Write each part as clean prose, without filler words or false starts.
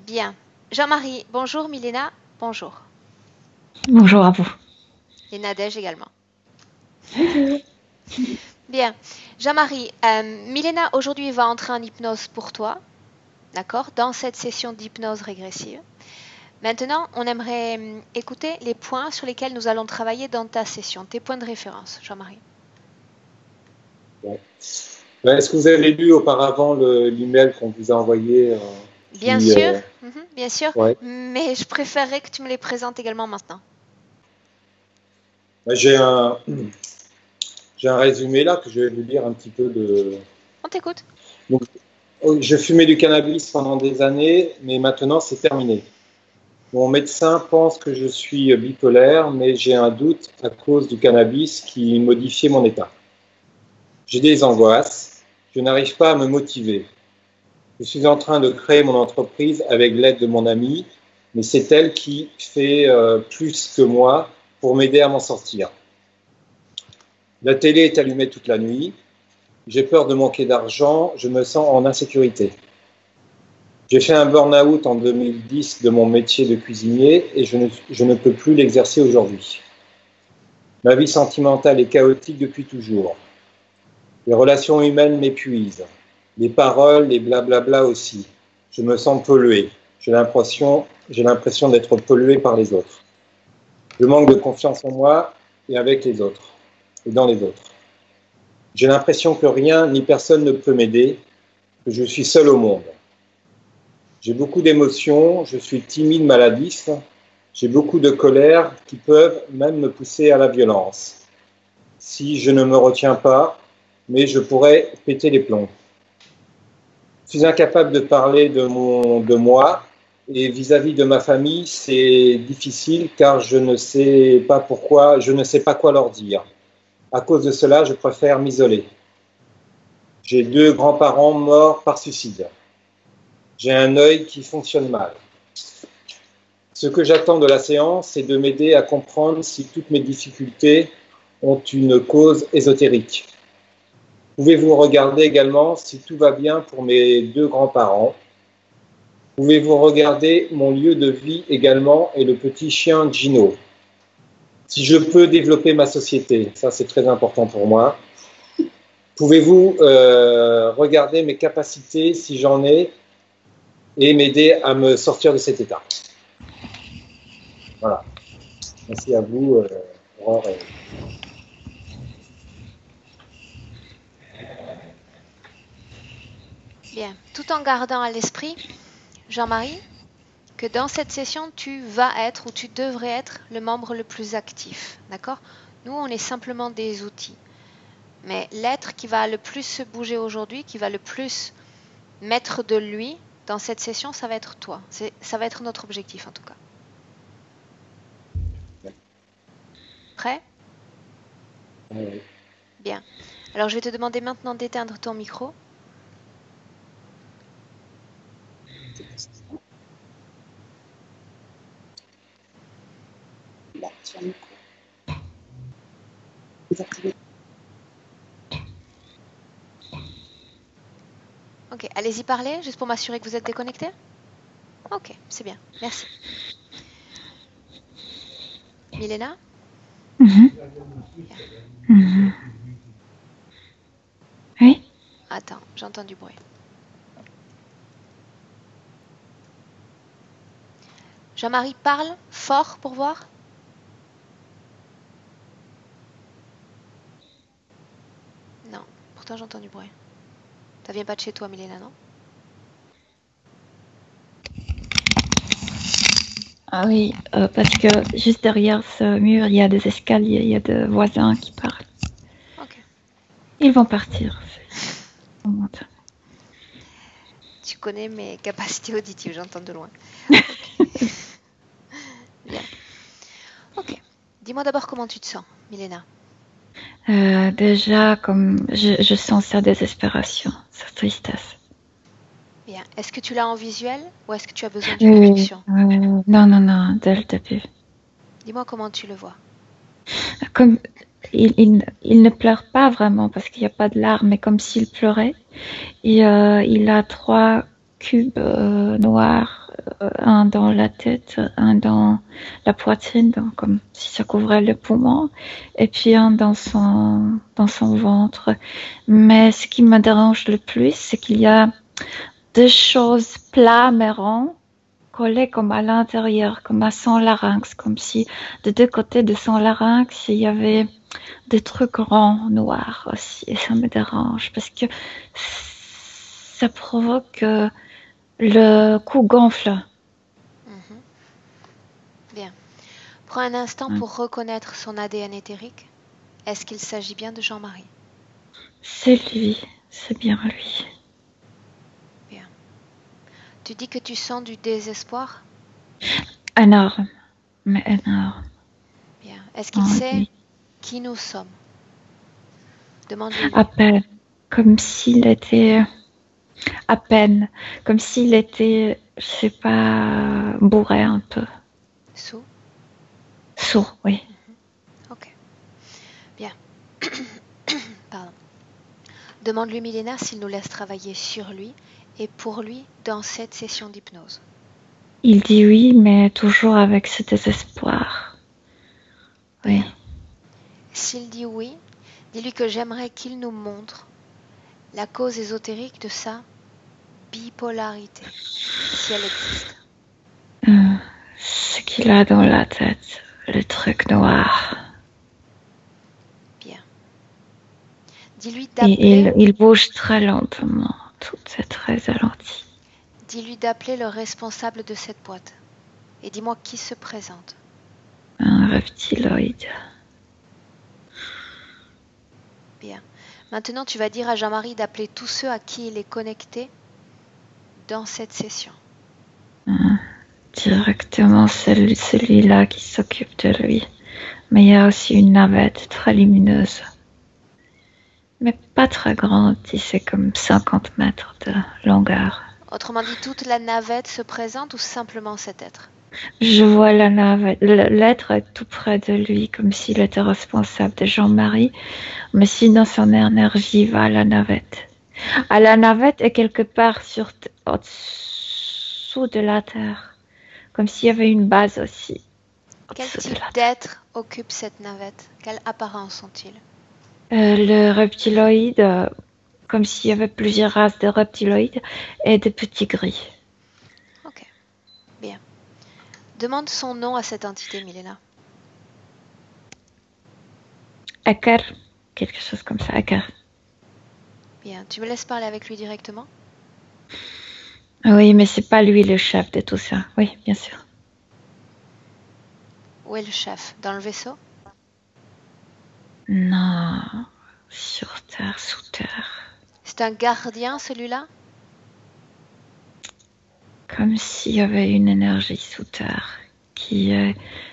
Bien. Jean-Marie, bonjour. Milena, bonjour. Bonjour à vous. Et Nadège également. Bonjour. Bien. Jean-Marie, Milena aujourd'hui va entrer en hypnose pour toi, d'accord, dans cette session d'hypnose régressive. Maintenant, on aimerait écouter les points sur lesquels nous allons travailler dans ta session, tes points de référence, Jean-Marie. Ouais. Est-ce que vous avez lu auparavant l'email qu'on vous a envoyé Bien sûr, bien sûr, ouais. Mais je préférerais que tu me les présentes également maintenant. J'ai un résumé là que je vais vous lire un petit peu de... On t'écoute. Donc, je fumais du cannabis pendant des années, mais maintenant c'est terminé. Mon médecin pense que je suis bipolaire, mais j'ai un doute à cause du cannabis qui modifiait mon état. J'ai des angoisses, je n'arrive pas à me motiver. Je suis en train de créer mon entreprise avec l'aide de mon amie, mais c'est elle qui fait plus que moi pour m'aider à m'en sortir. La télé est allumée toute la nuit. J'ai peur de manquer d'argent. Je me sens en insécurité. J'ai fait un burn-out en 2010 de mon métier de cuisinier et je ne peux plus l'exercer aujourd'hui. Ma vie sentimentale est chaotique depuis toujours. Les relations humaines m'épuisent. Les paroles, les blablabla aussi. Je me sens pollué. J'ai l'impression d'être pollué par les autres. Je manque de confiance en moi et avec les autres, et dans les autres. J'ai l'impression que rien ni personne ne peut m'aider, que je suis seul au monde. J'ai beaucoup d'émotions, je suis timide, maladif, j'ai beaucoup de colère qui peuvent même me pousser à la violence. Si je ne me retiens pas, mais je pourrais péter les plombs. Je suis incapable de parler de moi et vis-à-vis de ma famille, c'est difficile car je ne sais pas pourquoi, je ne sais pas quoi leur dire. À cause de cela, je préfère m'isoler. J'ai 2 grands-parents morts par suicide. J'ai un œil qui fonctionne mal. Ce que j'attends de la séance, c'est de m'aider à comprendre si toutes mes difficultés ont une cause ésotérique. Pouvez-vous regarder également si tout va bien pour mes 2 grands-parents? Pouvez-vous regarder mon lieu de vie également et le petit chien Gino? Si je peux développer ma société, ça c'est très important pour moi. Pouvez-vous regarder mes capacités si j'en ai et m'aider à me sortir de cet état? Voilà. Merci à vous, Aurore. Bien. Tout en gardant à l'esprit, Jean-Marie, que dans cette session, tu vas être ou tu devrais être le membre le plus actif. D'accord? Nous, on est simplement des outils. Mais l'être qui va le plus se bouger aujourd'hui, qui va le plus mettre de lui dans cette session, ça va être toi. Ça va être notre objectif en tout cas. Prêt? Oui. Bien. Alors je vais te demander maintenant d'éteindre ton micro. Ok, allez-y parler, juste pour m'assurer que vous êtes déconnecté. Ok, c'est bien, merci. Milena? Oui. Attends, j'entends du bruit. Jean-Marie, parle fort pour voir. Non, pourtant j'entends du bruit. Ça vient pas de chez toi, Milena, non? Ah oui, parce que juste derrière ce mur, il y a des escaliers, il y a des voisins qui parlent. Ok. Ils vont partir. Tu connais mes capacités auditives, j'entends de loin. Okay. Bien. Ok. Dis-moi d'abord comment tu te sens, Milena. Déjà, comme je sens sa désespération, sa tristesse. Bien. Est-ce que tu l'as en visuel ou est-ce que tu as besoin d'une intuition? Non, dès le début. Dis-moi comment tu le vois. Comme il ne pleure pas vraiment parce qu'il n'y a pas de larmes, mais comme s'il pleurait. Et il a 3 cubes noirs un dans la tête, un dans la poitrine, donc comme si ça couvrait le poumon, et puis un dans son ventre. Mais ce qui me dérange le plus, c'est qu'il y a deux choses plats mais ronds collées comme à l'intérieur, comme à son larynx, comme si de deux côtés de son larynx, il y avait des trucs ronds, noirs aussi. Et ça me dérange parce que ça provoque que le cou gonfle. Mhm. Bien. Prends un instant pour reconnaître son ADN éthérique. Est-ce qu'il s'agit bien de Jean-Marie? C'est lui, c'est bien lui. Bien. Tu dis que tu sens du désespoir? Énorme, mais énorme. Bien. Est-ce qu'il en sait lui. qui nous sommes? Demande-lui. À peine, comme s'il était, à peine, comme s'il était, je sais pas, bourré un peu. Sous? Sourd, oui. Ok. Bien. Pardon. Demande-lui, Milena, s'il nous laisse travailler sur lui et pour lui dans cette session d'hypnose. Il dit oui, mais toujours avec ce désespoir. Oui. Bien. S'il dit oui, dis-lui que j'aimerais qu'il nous montre la cause ésotérique de sa bipolarité, si elle existe. Ce qu'il a dans la tête, le truc noir. Bien. Dis-lui Et d'appeler. il bouge très lentement. Tout est très ralenti. Dis-lui d'appeler le responsable de cette boîte. Et dis-moi qui se présente. Un reptiloïde. Bien. Maintenant, tu vas dire à Jean-Marie d'appeler tous ceux à qui il est connecté dans cette session. Directement celui-là qui s'occupe de lui. Mais il y a aussi une navette très lumineuse. Mais pas très grande, c'est comme 50 mètres de longueur. Autrement dit, toute la navette se présente ou simplement cet être? Je vois la navette, l'être est tout près de lui, comme s'il était responsable de Jean-Marie, mais sinon son énergie va à la navette. À la navette est quelque part au-dessous de la terre, comme s'il y avait une base aussi. Quel Au-dessous de type la terre. d'être occupe cette navette? Quelle apparence ont-ils? Le reptiloïde, comme s'il y avait plusieurs races de reptiloïdes et de petits gris. Ok, bien. Demande son nom à cette entité, Milena. Acker, quelque chose comme ça, Acker. Bien, tu me laisses parler avec lui directement? Oui, mais c'est pas lui le chef de tout ça. Oui, bien sûr. Où est le chef? Dans le vaisseau? Non, sur terre, sous terre. C'est un gardien, celui-là? Comme s'il y avait une énergie sous terre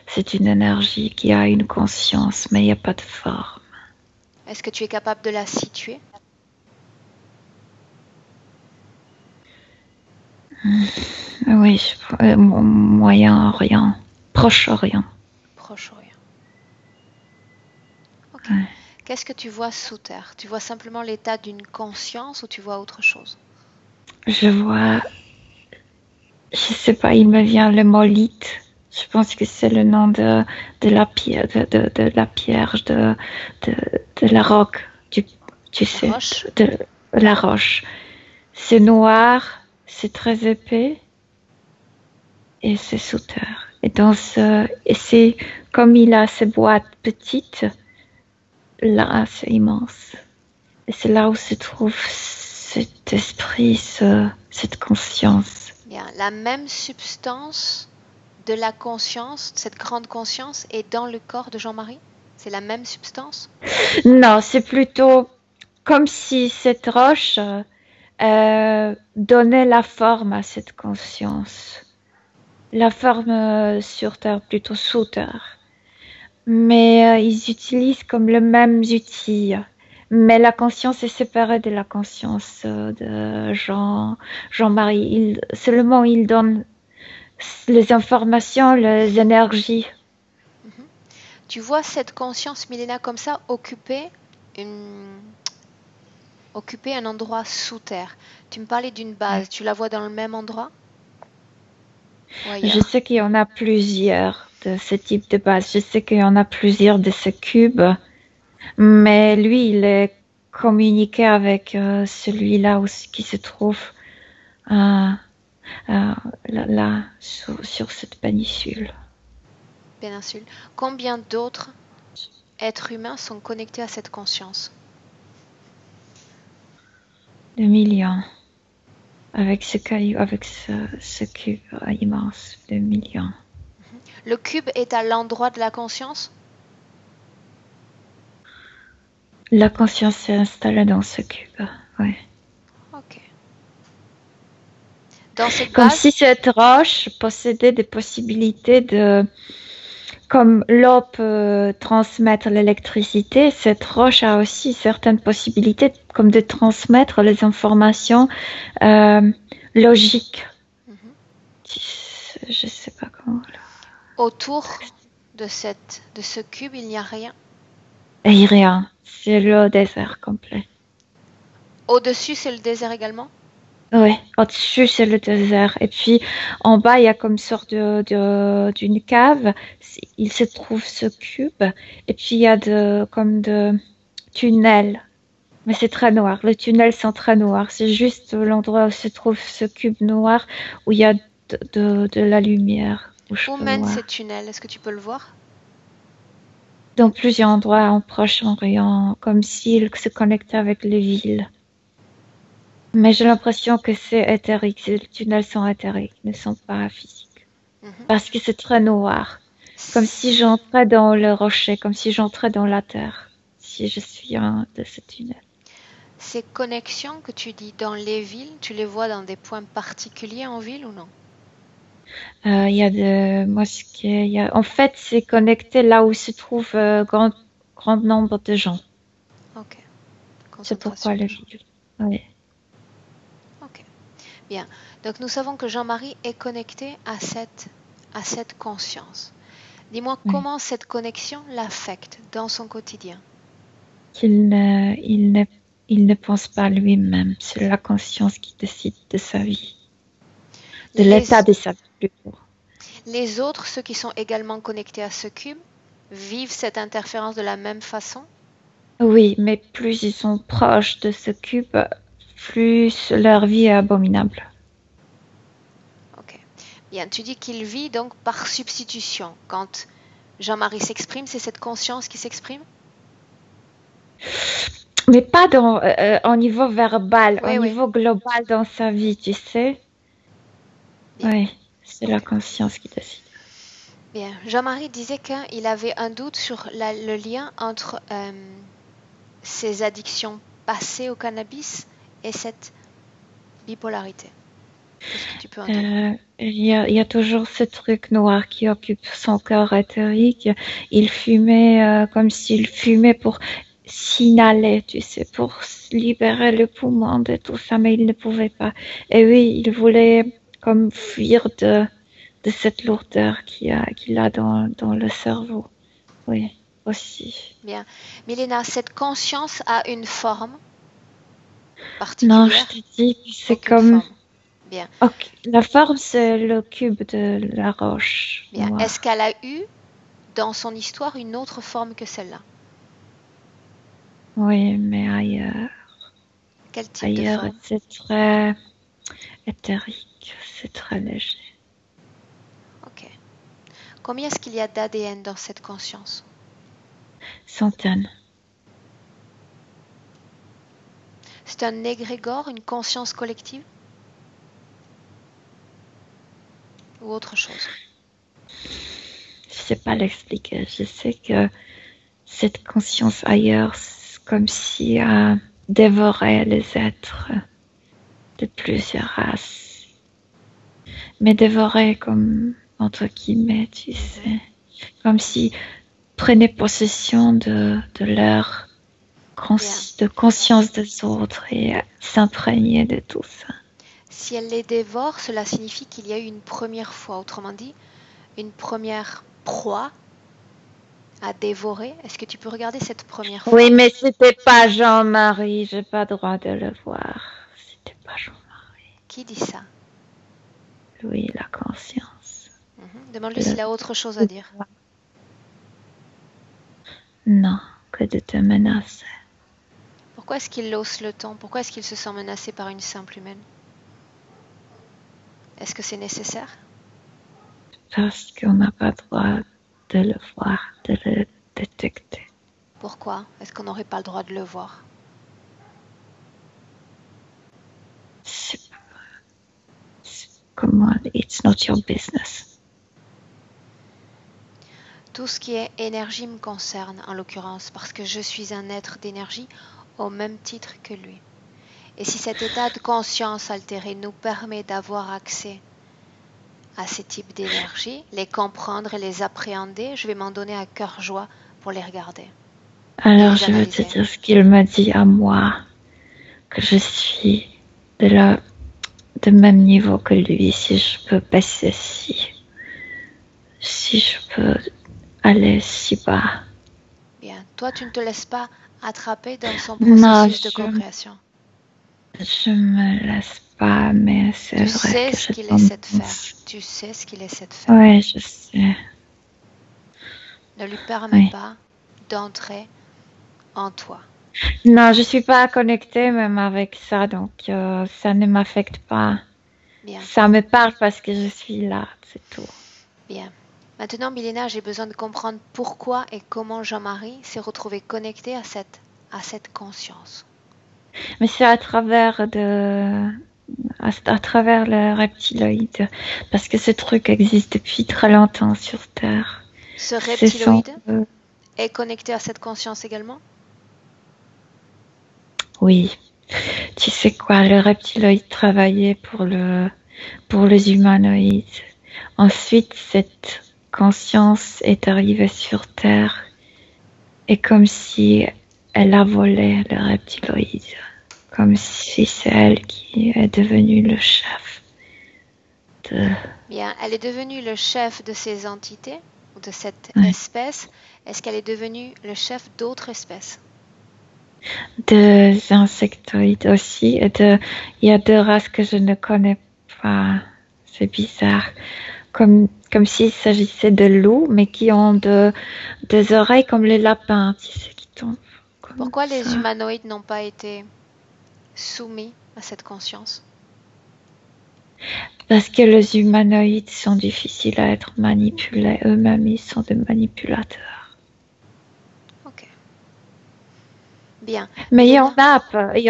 c'est une énergie qui a une conscience, mais il n'y a pas de forme. Est-ce que tu es capable de la situer? Oui, Moyen-Orient, Proche-Orient. Proche-Orient. Ok. Ouais. Qu'est-ce que tu vois sous terre? Tu vois simplement l'état d'une conscience ou tu vois autre chose? Je vois, je sais pas, il me vient le mot lith. Je pense que c'est le nom de la pierre, de la pierre, de la roque, tu sais, Roche? de la roche. C'est noir, c'est très épais et c'est sous terre. Et c'est comme il a ces boîtes petites, là c'est immense. Et c'est là où se trouve cet esprit, cette conscience. Bien. La même substance de la conscience, cette grande conscience, est dans le corps de Jean-Marie? C'est la même substance? Non, c'est plutôt comme si cette roche donnait la forme à cette conscience. La forme sur Terre, plutôt sous Terre. Mais ils utilisent comme le même outil. Mais la conscience est séparée de la conscience de Jean-Marie. Seulement, il donne les informations, les énergies. Tu vois cette conscience, Milena, comme ça, occuper un endroit sous terre. Tu me parlais d'une base, tu la vois dans le même endroit? ou Je ailleurs? sais qu'il y en a plusieurs de ce type de base. Je sais qu'il y en a plusieurs de ce cube, mais lui, il est communiqué avec celui-là qui se trouve euh, là, sur cette péninsule. Péninsule. Combien d'autres êtres humains sont connectés à cette conscience? Des millions. Avec ce caillou, avec ce cube immense, des millions. Le cube est à l'endroit de la conscience? La conscience s'est installée dans ce cube, oui. Ok. Dans cette Comme base, si cette roche possédait des possibilités de... Comme l'eau peut transmettre l'électricité, cette roche a aussi certaines possibilités comme de transmettre les informations logiques. Je sais pas comment. autour de ce cube, il n'y a rien. Et rien, c'est le désert complet. Au-dessus, c'est le désert également? Oui, au-dessus c'est le désert. Et puis en bas, il y a comme sorte d'une cave. Il se trouve ce cube. Et puis il y a comme de tunnels. Mais c'est très noir. Les tunnels sont très noirs. C'est juste l'endroit où se trouve ce cube noir où il y a de la lumière. Où mènent ces tunnels? Est-ce que tu peux le voir? Dans plusieurs endroits en Proche-Orient, comme s'ils se connectaient avec les villes. Mais j'ai l'impression que c'est éthérique. Les tunnels sont éthériques, ne sont pas physiques. Parce que c'est très noir. Comme si j'entrais dans le rocher, comme si j'entrais dans la terre. Si je suis un de ces tunnels. Ces connexions que tu dis dans les villes, tu les vois dans des points particuliers en ville ou non? Il y a des mosquées. En fait, c'est connecté là où se trouve grand nombre de gens. Ok. C'est pourquoi le ville. Oui. Ok. Bien. Donc nous savons que Jean-Marie est connecté à cette conscience. Dis-moi comment cette connexion l'affecte dans son quotidien. Il ne pense pas lui-même. C'est la conscience qui décide de sa vie. De l'état de sa vie, plutôt. Les autres, ceux qui sont également connectés à ce cube, vivent cette interférence de la même façon? Oui, mais plus ils sont proches de ce cube, plus leur vie est abominable. Ok. Bien, tu dis qu'il vit donc par substitution. Quand Jean-Marie s'exprime, c'est cette conscience qui s'exprime? Mais pas au niveau verbal, Oui, au niveau global dans sa vie, tu sais. Bien. Oui, c'est la conscience qui décide. Bien, Jean-Marie disait qu'il avait un doute sur le lien entre ses addictions passées au cannabis et cette bipolarité. Qu'est-ce que tu peux en dire? Il y a toujours ce truc noir qui occupe son cœur éthérique. Il fumait comme s'il fumait pour s'inhaler, tu sais, pour libérer le poumon de tout ça, mais il ne pouvait pas. Et oui, il voulait comme fuir de cette lourdeur qu'il a dans le cerveau. Oui, aussi. Bien. Milena, cette conscience a une forme particulière? Non, je te dis que c'est comme... Forme. Bien. Okay. La forme, c'est le cube de la roche. Bien. Est-ce qu'elle a eu, dans son histoire, une autre forme que celle-là? Oui, mais ailleurs. Quel type de forme? C'est très éthérique, c'est très léger. Ok. Combien est-ce qu'il y a d'ADN dans cette conscience? Centaines. C'est un égrégore, une conscience collective? Ou autre chose? Je sais pas l'expliquer. Je sais que cette conscience ailleurs, c'est comme si dévorait les êtres de plusieurs races. Mais dévorait comme entre guillemets, tu sais. Comme si prenait possession de leur conscience des autres et s'imprégnait de tout ça. Si elle les dévore, cela signifie qu'il y a eu une première fois, autrement dit, une première proie à dévorer. Est-ce que tu peux regarder cette première fois? Oui, mais c'était pas Jean-Marie, j'ai pas le droit de le voir. C'était pas Jean-Marie. Qui dit ça? Oui, la conscience. Demande-lui s'il a autre chose à dire. Non, que de te menacer. Pourquoi est-ce qu'il hausse le ton? Pourquoi est-ce qu'il se sent menacé par une simple humaine? Est-ce que c'est nécessaire? Parce qu'on n'a pas le droit de le voir, de le détecter. Pourquoi est-ce qu'on n'aurait pas le droit de le voir? Comment? It's not your business. Tout ce qui est énergie me concerne, en l'occurrence, parce que je suis un être d'énergie au même titre que lui. Et si cet état de conscience altéré nous permet d'avoir accès à ces types d'énergie, les comprendre et les appréhender, je vais m'en donner à cœur joie pour les regarder. Alors je vais te dire ce qu'il m'a dit à moi, que je suis de même niveau que lui, si je peux passer si je peux aller si bas. Bien, toi tu ne te laisses pas attraper dans son processus de co-création. Je me laisse pas, mais c'est vrai que tu sais ce qu'il essaie de faire. Tu sais ce qu'il essaie de faire. Oui, je sais. Ne lui permets pas d'entrer en toi. Non, je suis pas connectée même avec ça, donc ça ne m'affecte pas. Bien. Ça me parle parce que je suis là, c'est tout. Bien. Maintenant, Milena, j'ai besoin de comprendre pourquoi et comment Jean-Marie s'est retrouvé connecté à cette conscience. Mais c'est à travers le reptiloïde, parce que ce truc existe depuis très longtemps sur Terre. Ce reptiloïde est connecté à cette conscience également? Oui. Tu sais quoi, le reptiloïde travaillait pour les humanoïdes. Ensuite, cette conscience est arrivée sur Terre et comme si elle a volé le reptiloïde. Comme si c'est elle qui est devenue le chef de... Bien, elle est devenue le chef de ces entités ou de cette espèce. Est-ce qu'elle est devenue le chef d'autres espèces? Des insectoïdes aussi. Il y a deux races que je ne connais pas. C'est bizarre. Comme s'il s'agissait de loups, mais qui ont des oreilles comme les lapins, tu sais, qui tombent. Pourquoi les humanoïdes n'ont pas été soumis à cette conscience? Parce que les humanoïdes sont difficiles à être manipulés. Eux-mêmes, ils sont des manipulateurs. Ok. Bien. Mais il y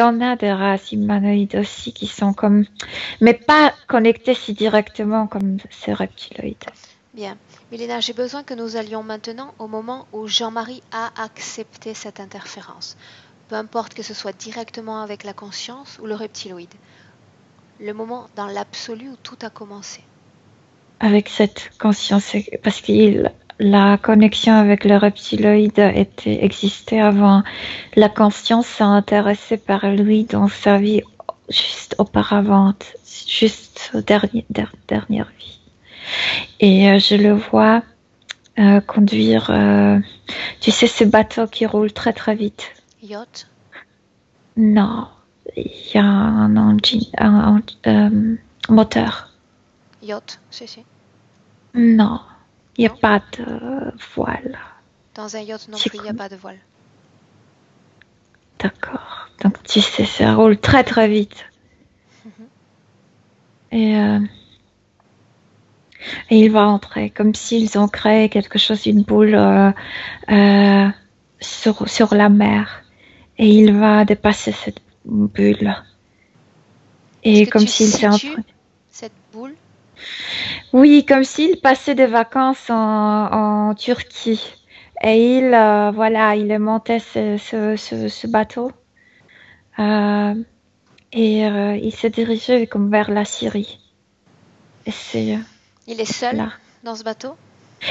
en a des races humanoïdes aussi qui sont comme... Mais pas connectées si directement comme ces reptiloïdes. Bien. Milena, j'ai besoin que nous allions maintenant au moment où Jean-Marie a accepté cette interférence. Peu importe que ce soit directement avec la conscience ou le reptiloïde. Le moment dans l'absolu où tout a commencé. Avec cette conscience, parce que la connexion avec le reptiloïde existait avant. La conscience s'est intéressée par lui dans sa vie juste auparavant, juste dernière vie. Et je le vois conduire, tu sais, ces bateaux qui roulent très très vite. Yacht? Non, il y a un moteur. Yacht, si. Non, il n'y a pas de voile. Dans un yacht non plus, il n'y a pas de voile. D'accord. Donc tu sais, ça roule très très vite. Et il va entrer comme s'ils ont créé quelque chose, une boule sur la mer. Et il va dépasser cette bulle. Et comme s'il s'est entré. Cette boule? Oui, comme s'il passait des vacances en Turquie. Et il est monté ce bateau. Il s'est dirigé comme vers la Syrie. Il est seul là. Dans ce bateau?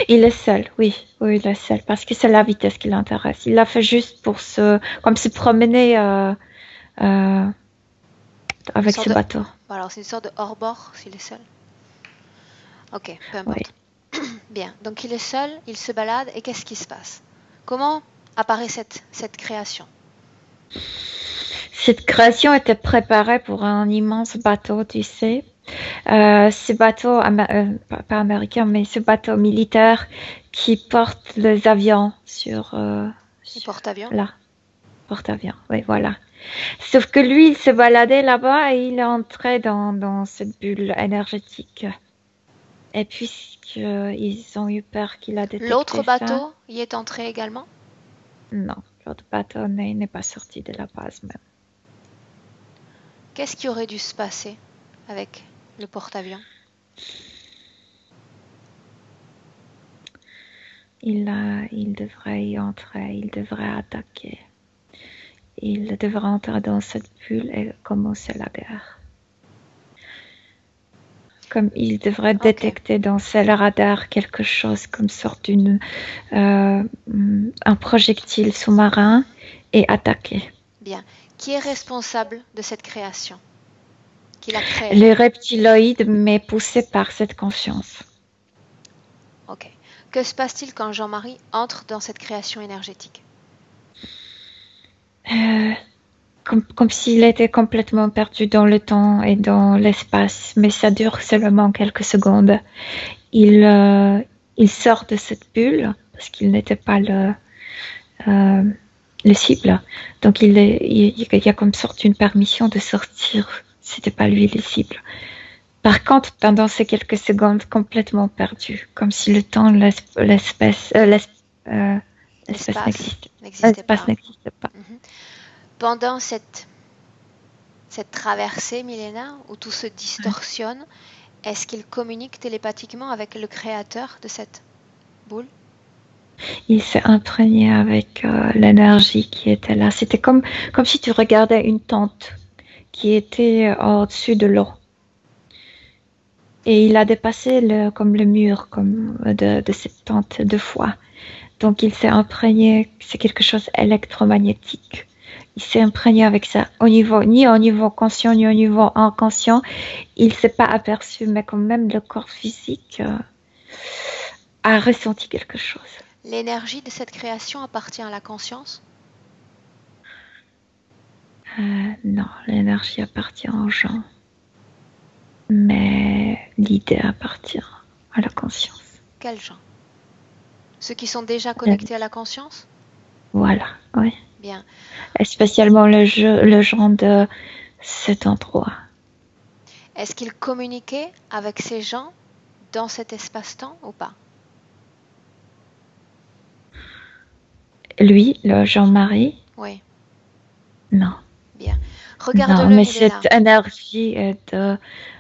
Il est seul, oui, il est seul, parce que c'est la vitesse qui l'intéresse. Il l'a fait juste pour se promener avec ce bateau. Alors, c'est une sorte de hors-bord s'il est seul. Ok, peu importe. Oui. Bien, donc il est seul, il se balade, et qu'est-ce qui se passe? Comment apparaît cette création? Cette création était préparée pour un immense bateau, tu sais. ce bateau, pas américain, mais ce bateau militaire qui porte les avions sur Les porte-avions? là, porte-avions, oui, voilà. Sauf que lui, il se baladait là-bas et il est entré dans cette bulle énergétique. Et puisqu'ils ont eu peur qu'il a détecté L'autre ça, bateau y est entré également? non, l'autre bateau n'est pas sorti de la base même. Qu'est-ce qui aurait dû se passer avec le porte-avions? Il devrait y entrer, il devrait attaquer. Il devrait entrer dans cette bulle et commencer la guerre. Comme il devrait détecter dans ce radar quelque chose comme sorte un projectile sous-marin et attaquer. Bien. Qui est responsable de cette création? Qui l'a créée? Les reptiloïdes, mais poussés par cette conscience. Ok. Que se passe-t-il quand Jean-Marie entre dans cette création énergétique? Comme s'il était complètement perdu dans le temps et dans l'espace, mais ça dure seulement quelques secondes. Il sort de cette bulle parce qu'il n'était pas le cible. Donc il y a comme sorte une permission de sortir. C'était pas lui le cible. Par contre, pendant ces quelques secondes, complètement perdu, comme si le temps, l'espace n'existait pas. Pendant cette traversée millénaire où tout se distorsionne, est-ce qu'il communique télépathiquement avec le créateur de cette boule? Il s'est imprégné avec l'énergie qui était là. C'était comme si tu regardais une tente qui était au-dessus de l'eau. Et il a dépassé le mur de cette tente 2 fois. Donc il s'est imprégné, c'est quelque chose électromagnétique. Il s'est imprégné avec ça ni au niveau conscient ni au niveau inconscient. Il s'est pas aperçu, mais quand même le corps physique a ressenti quelque chose. L'énergie de cette création appartient à la conscience? Non, l'énergie appartient aux gens. Mais l'idée appartient à la conscience. Quels gens? Ceux qui sont déjà connectés à la conscience? Voilà, oui. Bien. Et spécialement le gens de cet endroit. Est-ce qu'il communiquait avec ces gens dans cet espace-temps ou pas? Lui, le Jean-Marie? Oui. Non. Bien. Regarde-le, non, mais Milena. cette énergie est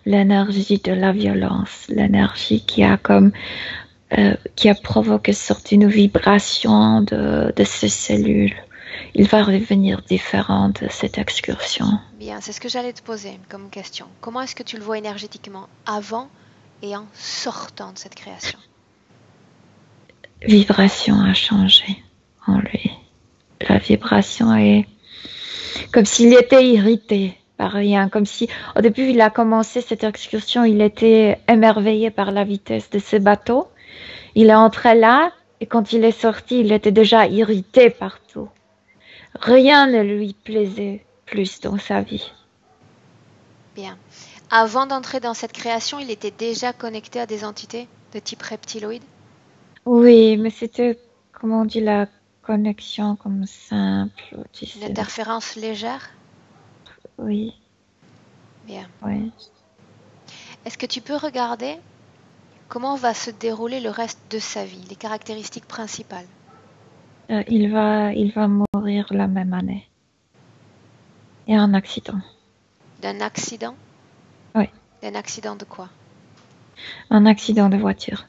l'énergie de la violence, l'énergie qui a provoqué sorte une vibration de ces cellules. Il va revenir différent de cette excursion. Bien, c'est ce que j'allais te poser comme question. Comment est-ce que tu le vois énergétiquement avant et en sortant de cette création? Vibration a changé en lui. La vibration est comme s'il était irrité par rien, comme si au début il a commencé cette excursion, il était émerveillé par la vitesse de ce bateau. Il est entré là et quand il est sorti, il était déjà irrité partout. Rien ne lui plaisait plus dans sa vie. Bien. Avant d'entrer dans cette création, il était déjà connecté à des entités de type reptiloïde? Oui, mais c'était, comment on dit, la connexion comme simple. Tu sais. Une interférence légère? Oui. Bien. Oui. Est-ce que tu peux regarder comment va se dérouler le reste de sa vie, les caractéristiques principales? Il va mourir la même année. Et un accident. D'un accident? Oui. D'un accident de quoi? Un accident de voiture.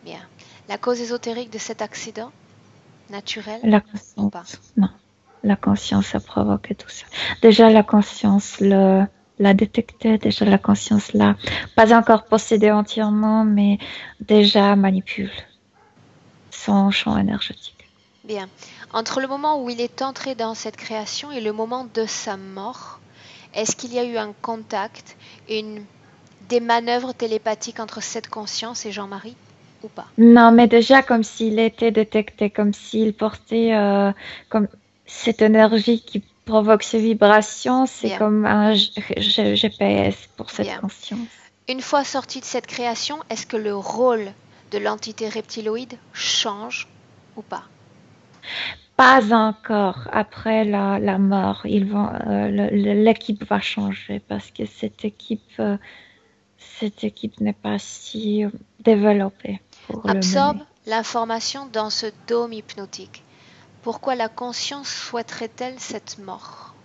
Bien. La cause ésotérique de cet accident? Naturel? La conscience. Ou pas? Non. La conscience a provoqué tout ça. Déjà, la conscience l'a détecté. Déjà, la conscience l'a pas encore possédé entièrement, mais déjà manipule son champ énergétique. Bien. Entre le moment où il est entré dans cette création et le moment de sa mort, est-ce qu'il y a eu un contact, des manœuvres télépathiques entre cette conscience et Jean-Marie ou pas? Non, mais déjà comme s'il était détecté, comme s'il portait comme cette énergie provoque ces vibrations, c'est Bien. comme un GPS pour cette Bien. conscience. Une fois sorti de cette création, est-ce que le rôle de l'entité reptiloïde change ou pas? Pas encore. Après la mort, l'équipe va changer parce que cette équipe n'est pas si développée pour le Absorbe mener. l'information dans ce dôme hypnotique. Pourquoi la conscience souhaiterait-elle cette mort?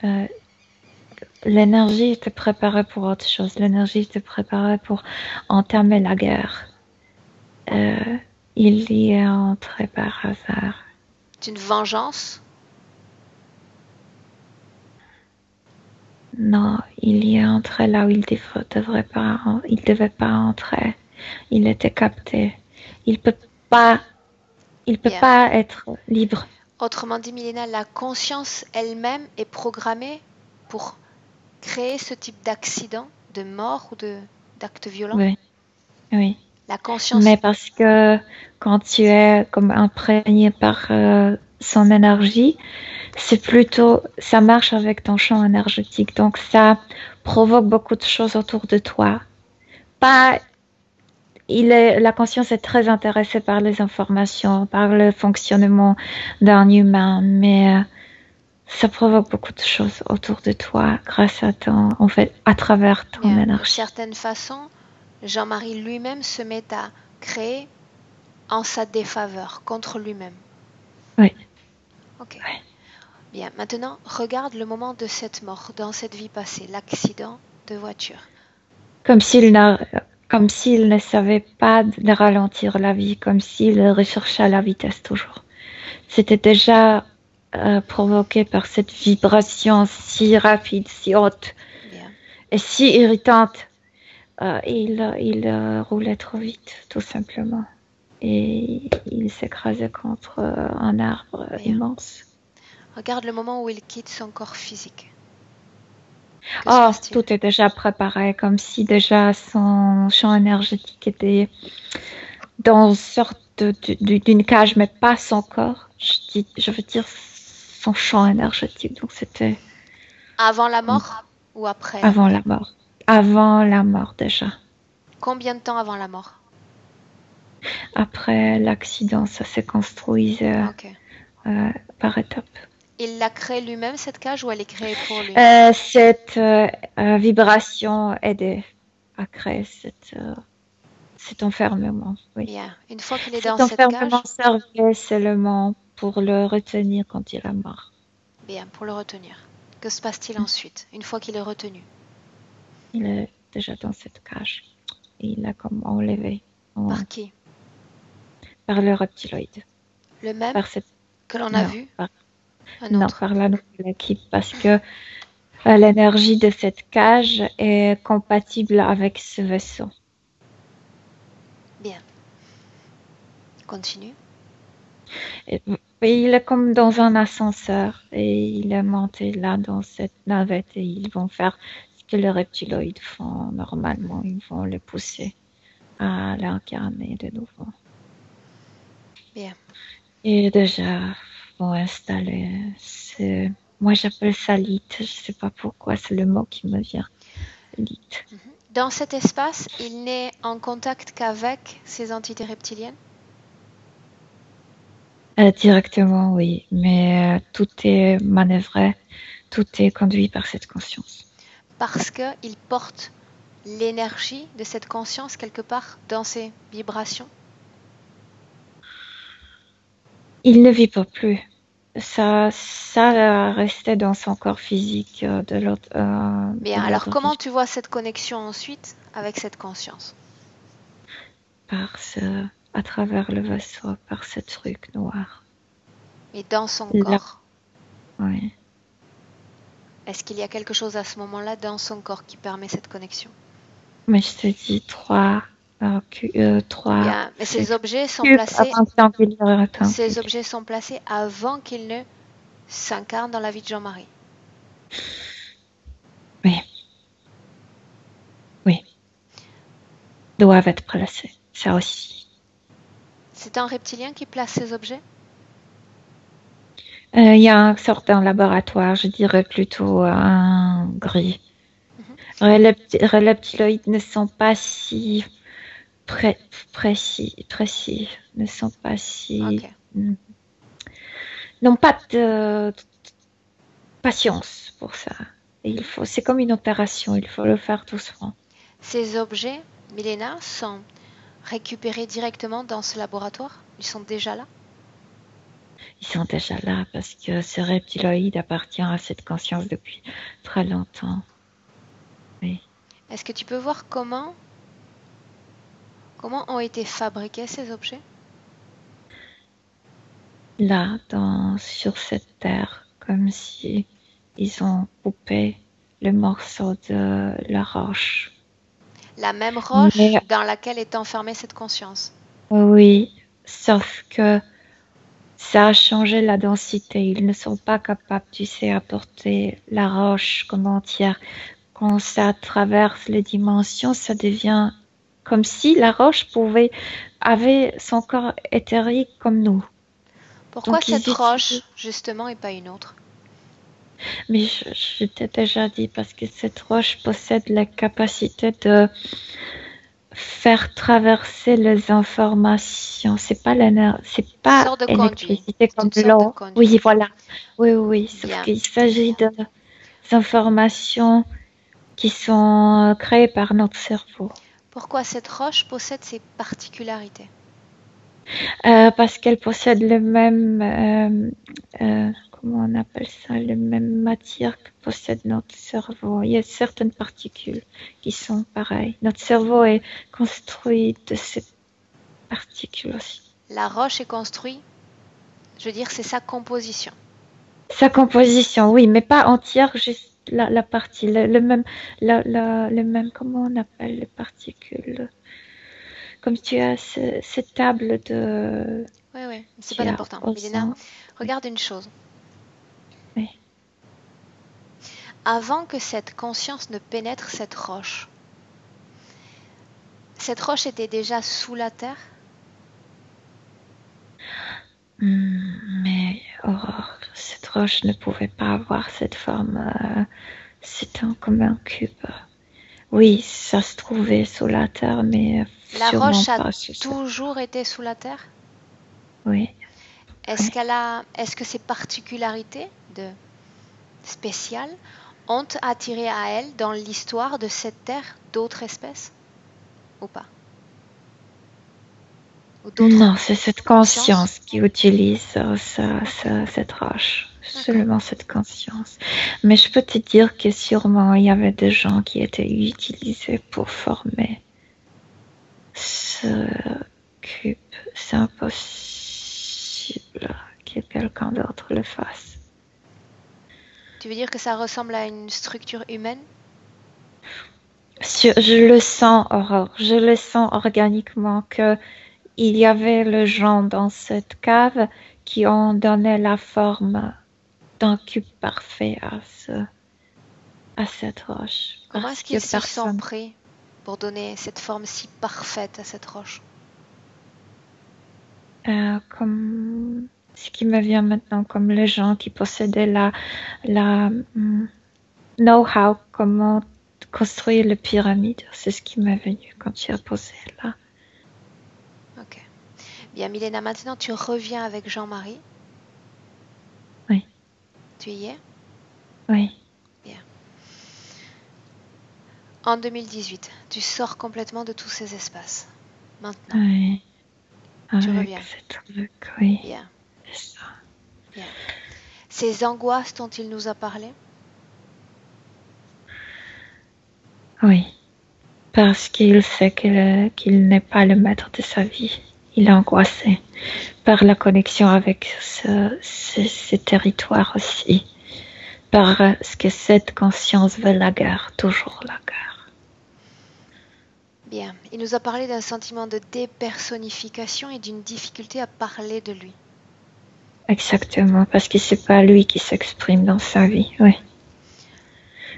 Euh, L'énergie était préparée pour autre chose. L'énergie était préparée pour entamer la guerre. Il y est entré par hasard. C'est une vengeance? Non, il y est entré là où il devait pas entrer. Il était capté. Il peut pas, il peut Bien. pas être libre. Autrement dit, Milena, la conscience elle-même est programmée pour créer ce type d'accident, de mort ou d'acte violent. Oui, oui. La conscience, Mais parce que quand tu es comme imprégné par son énergie, ça marche avec ton champ énergétique. Donc ça provoque beaucoup de choses autour de toi. Pas, la conscience est très intéressée par les informations, par le fonctionnement d'un humain, mais ça provoque beaucoup de choses autour de toi grâce à à travers ton bien, d'une énergie. certaine façon, Jean-Marie lui-même se met à créer en sa défaveur, contre lui-même. Oui. Ok. Oui. Bien, maintenant, regarde le moment de cette mort, dans cette vie passée, l'accident de voiture. Comme s'il ne savait pas de ralentir la vie, comme s'il recherchait la vitesse toujours. C'était déjà provoqué par cette vibration si rapide, si haute Bien. et si irritante. Il roulait trop vite, tout simplement. Et il s'écrasait contre un arbre Bien. immense. Regarde le moment où il quitte son corps physique. Que se Oh, passe-t-il? tout est déjà préparé, comme si déjà son champ énergétique était dans une sorte d'une cage, mais pas son corps. Je veux dire son champ énergétique. Donc c'était Avant la mort ou après? avant la mort. Avant la mort déjà. Combien de temps avant la mort? Après l'accident, ça s'est construit Ok. par étapes. Il l'a créée lui-même, cette cage, ou elle est créée pour lui? Cette vibration aidait à créer cet enfermement. Oui. Bien. Une fois qu'il est dans Cet cette enfermement cage, servait seulement pour le retenir quand il est mort. bien, pour le retenir. Que se passe-t-il ensuite, une fois qu'il est retenu? Il est déjà dans cette cage. Il a comme enlevé Par qui? par le reptiloïde. Le même Par cette... que l'on a Non, vu? Un non, autre? par la nouvelle équipe. Parce que l'énergie de cette cage est compatible avec ce vaisseau. Bien. Continue. Et il est comme dans un ascenseur et il est monté là dans cette navette et ils vont faire ce que les reptiloïdes font normalement. Ils vont le pousser à l'incarner de nouveau. Bien. Et déjà, vont installer moi j'appelle ça lit. Je sais pas pourquoi, c'est le mot qui me vient. Lit. Dans cet espace, il n'est en contact qu'avec ces entités reptiliennes? Directement, oui, mais tout est manœuvré, tout est conduit par cette conscience. Parce qu'il porte l'énergie de cette conscience quelque part dans ses vibrations? Il ne vit pas plus. Ça restait dans son corps physique de l'autre. Bien, alors comment tu vois cette connexion ensuite avec cette conscience? À travers le vaisseau, par ce truc noir. Et dans son Là, corps? oui. Est-ce qu'il y a quelque chose à ce moment-là dans son corps qui permet cette connexion? Mais je te dis trois. Bien, mais ces objets sont placés avant qu'ils ne s'incarnent dans la vie de Jean-Marie. Oui. Oui. Doivent être placés. Ça aussi. C'est un reptilien qui place ces objets? Il y a un certain laboratoire, je dirais plutôt un gris. Mhm. Les reptiloïdes ne sont pas si précis, ne sont pas Ok. si, n'ont pas de patience pour ça. Et c'est comme une opération, il faut le faire doucement. Ces objets, Milena, sont récupérés directement dans ce laboratoire? Ils sont déjà là? Ils sont déjà là parce que ce reptiloïde appartient à cette conscience depuis très longtemps. Oui. Est-ce que tu peux voir comment ont été fabriqués ces objets? Là, sur cette terre, comme si ils ont coupé le morceau de la roche. La même roche Mais dans laquelle est enfermée cette conscience. oui, sauf que ça a changé la densité. Ils ne sont pas capables, tu sais, apporter la roche comme entière. Quand ça traverse les dimensions, ça devient comme si la roche avait son corps éthérique comme nous. Pourquoi Donc ils cette roche, utilisent. justement, et pas une autre? Mais je t'ai déjà dit parce que cette roche possède la capacité de faire traverser les informations. C'est pas Sorte de conduit. électricité C'est comme une sorte de l'eau. conduit. Oui, voilà. Oui, oui. Sauf Bien. qu'il s'agit de informations qui sont créées par notre cerveau. Pourquoi cette roche possède ces particularités? Parce qu'elle possède le même, comment on appelle ça, le même matière que possède notre cerveau. Il y a certaines particules qui sont pareilles. Notre cerveau est construit de ces particules aussi. La roche est construite, je veux dire, c'est sa composition. Sa composition, oui, mais pas entière, juste la partie, le même, comment on appelle les particules? Comme tu as cette table de, Oui, oui, c'est pas tu as important. au Milena, centre. Oui, regarde une chose. oui. Avant que cette conscience ne pénètre cette roche était déjà sous la terre? Mais Aurore, cette roche ne pouvait pas avoir cette forme. C'était comme un cube. Oui, ça se trouvait sous la terre, mais La sûrement roche a pas sous cette. toujours été sous la terre? Oui, oui. Est-ce que ces particularités spéciales ont attiré à elle dans l'histoire de cette terre d'autres espèces ou pas? Ou d'autres Non, c'est cette consciences? conscience qui utilise cette roche. D'accord. Seulement cette conscience. Mais je peux te dire que sûrement il y avait des gens qui étaient utilisés pour former ce cube. C'est impossible que quelqu'un d'autre le fasse. Tu veux dire que ça ressemble à une structure humaine? Je le sens, Aurore, je le sens organiquement que il y avait le gens dans cette cave qui ont donné la forme d'un cube parfait à cette roche. Comment Parce est-ce que qu'ils s'y sont personne, pris pour donner cette forme si parfaite à cette roche? comme ce qui me vient maintenant, comme les gens qui possédaient la know-how, comment construire les pyramides. C'est ce qui m'est venu quand tu as posé là. Ok. Bien, Milena, maintenant tu reviens avec Jean-Marie. Oui, Tu y es? oui, Bien. En 2018, tu sors complètement de tous ces espaces. Maintenant, oui. tu Avec reviens. ce truc, oui, Bien, c'est ça. bien. Ces angoisses dont il nous a parlé, Oui, parce qu'il sait qu'il n'est pas le maître de sa vie. Il est angoissé par la connexion avec ce territoire aussi. Parce que cette conscience veut la guerre, toujours la guerre. bien. Il nous a parlé d'un sentiment de dépersonnification et d'une difficulté à parler de lui. Exactement, parce que c'est pas lui qui s'exprime dans sa vie, oui.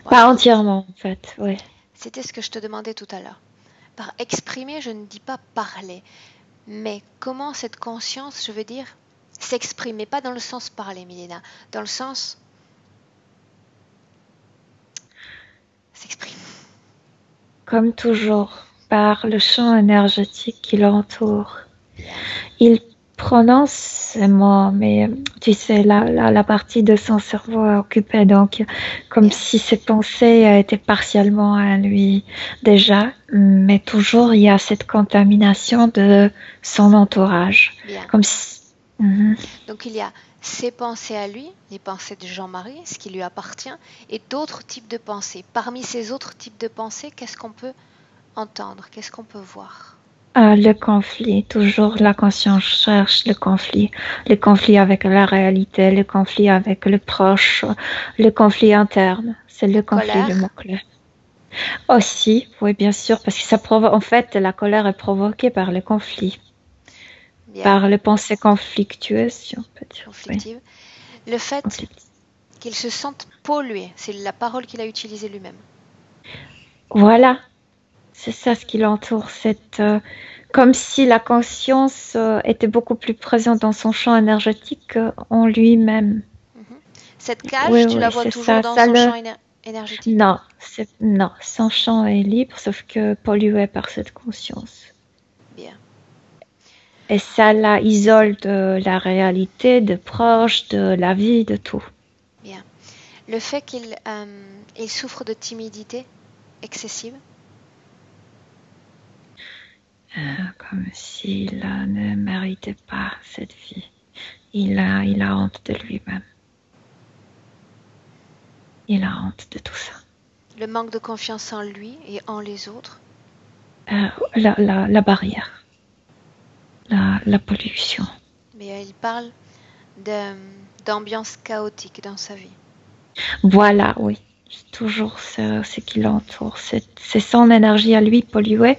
Pas Voilà. entièrement, en fait, oui. C'était ce que je te demandais tout à l'heure. Par exprimer, je ne dis pas parler, mais comment cette conscience, je veux dire, s'exprime, mais pas dans le sens parler, Milena, dans le sens s'exprime. Comme toujours, par le champ énergétique qui l'entoure. Il prononce ces mots, mais tu sais, la partie de son cerveau est occupée, donc comme si ses pensées étaient partiellement à lui déjà, mais toujours il y a cette contamination de son entourage. Bien. Comme si... Donc il y a ses pensées à lui, les pensées de Jean-Marie, ce qui lui appartient, et d'autres types de pensées. Parmi ces autres types de pensées, qu'est-ce qu'on peut entendre? Qu'est-ce qu'on peut voir? Le conflit, toujours la conscience cherche le conflit avec la réalité, le conflit avec le proche, le conflit interne, c'est le conflit, Colère. le mot-clé. Aussi, oui, bien sûr, parce que ça provoque, en fait, la colère est provoquée par le conflit, Bien. par les pensées conflictueuses, si on peut dire. Conflictive. Oui. Le fait qu'il se sente pollué, c'est la parole qu'il a utilisée lui-même. Voilà, c'est ça ce qui l'entoure, comme si la conscience était beaucoup plus présente dans son champ énergétique qu'en lui-même. Cette cage, tu la vois toujours dans son champ énergétique? Non, son champ est libre, sauf que pollué par cette conscience. Bien. Et ça la isole de la réalité, de proches, de la vie, de tout. Bien. Le fait qu'il souffre de timidité excessive? Comme s'il ne méritait pas cette vie. Il a honte de lui-même. Il a honte de tout ça. Le manque de confiance en lui et en les autres? La barrière. La pollution. Mais il parle d'ambiance chaotique dans sa vie. Voilà, oui. C'est toujours ce qui l'entoure. C'est son énergie à lui polluée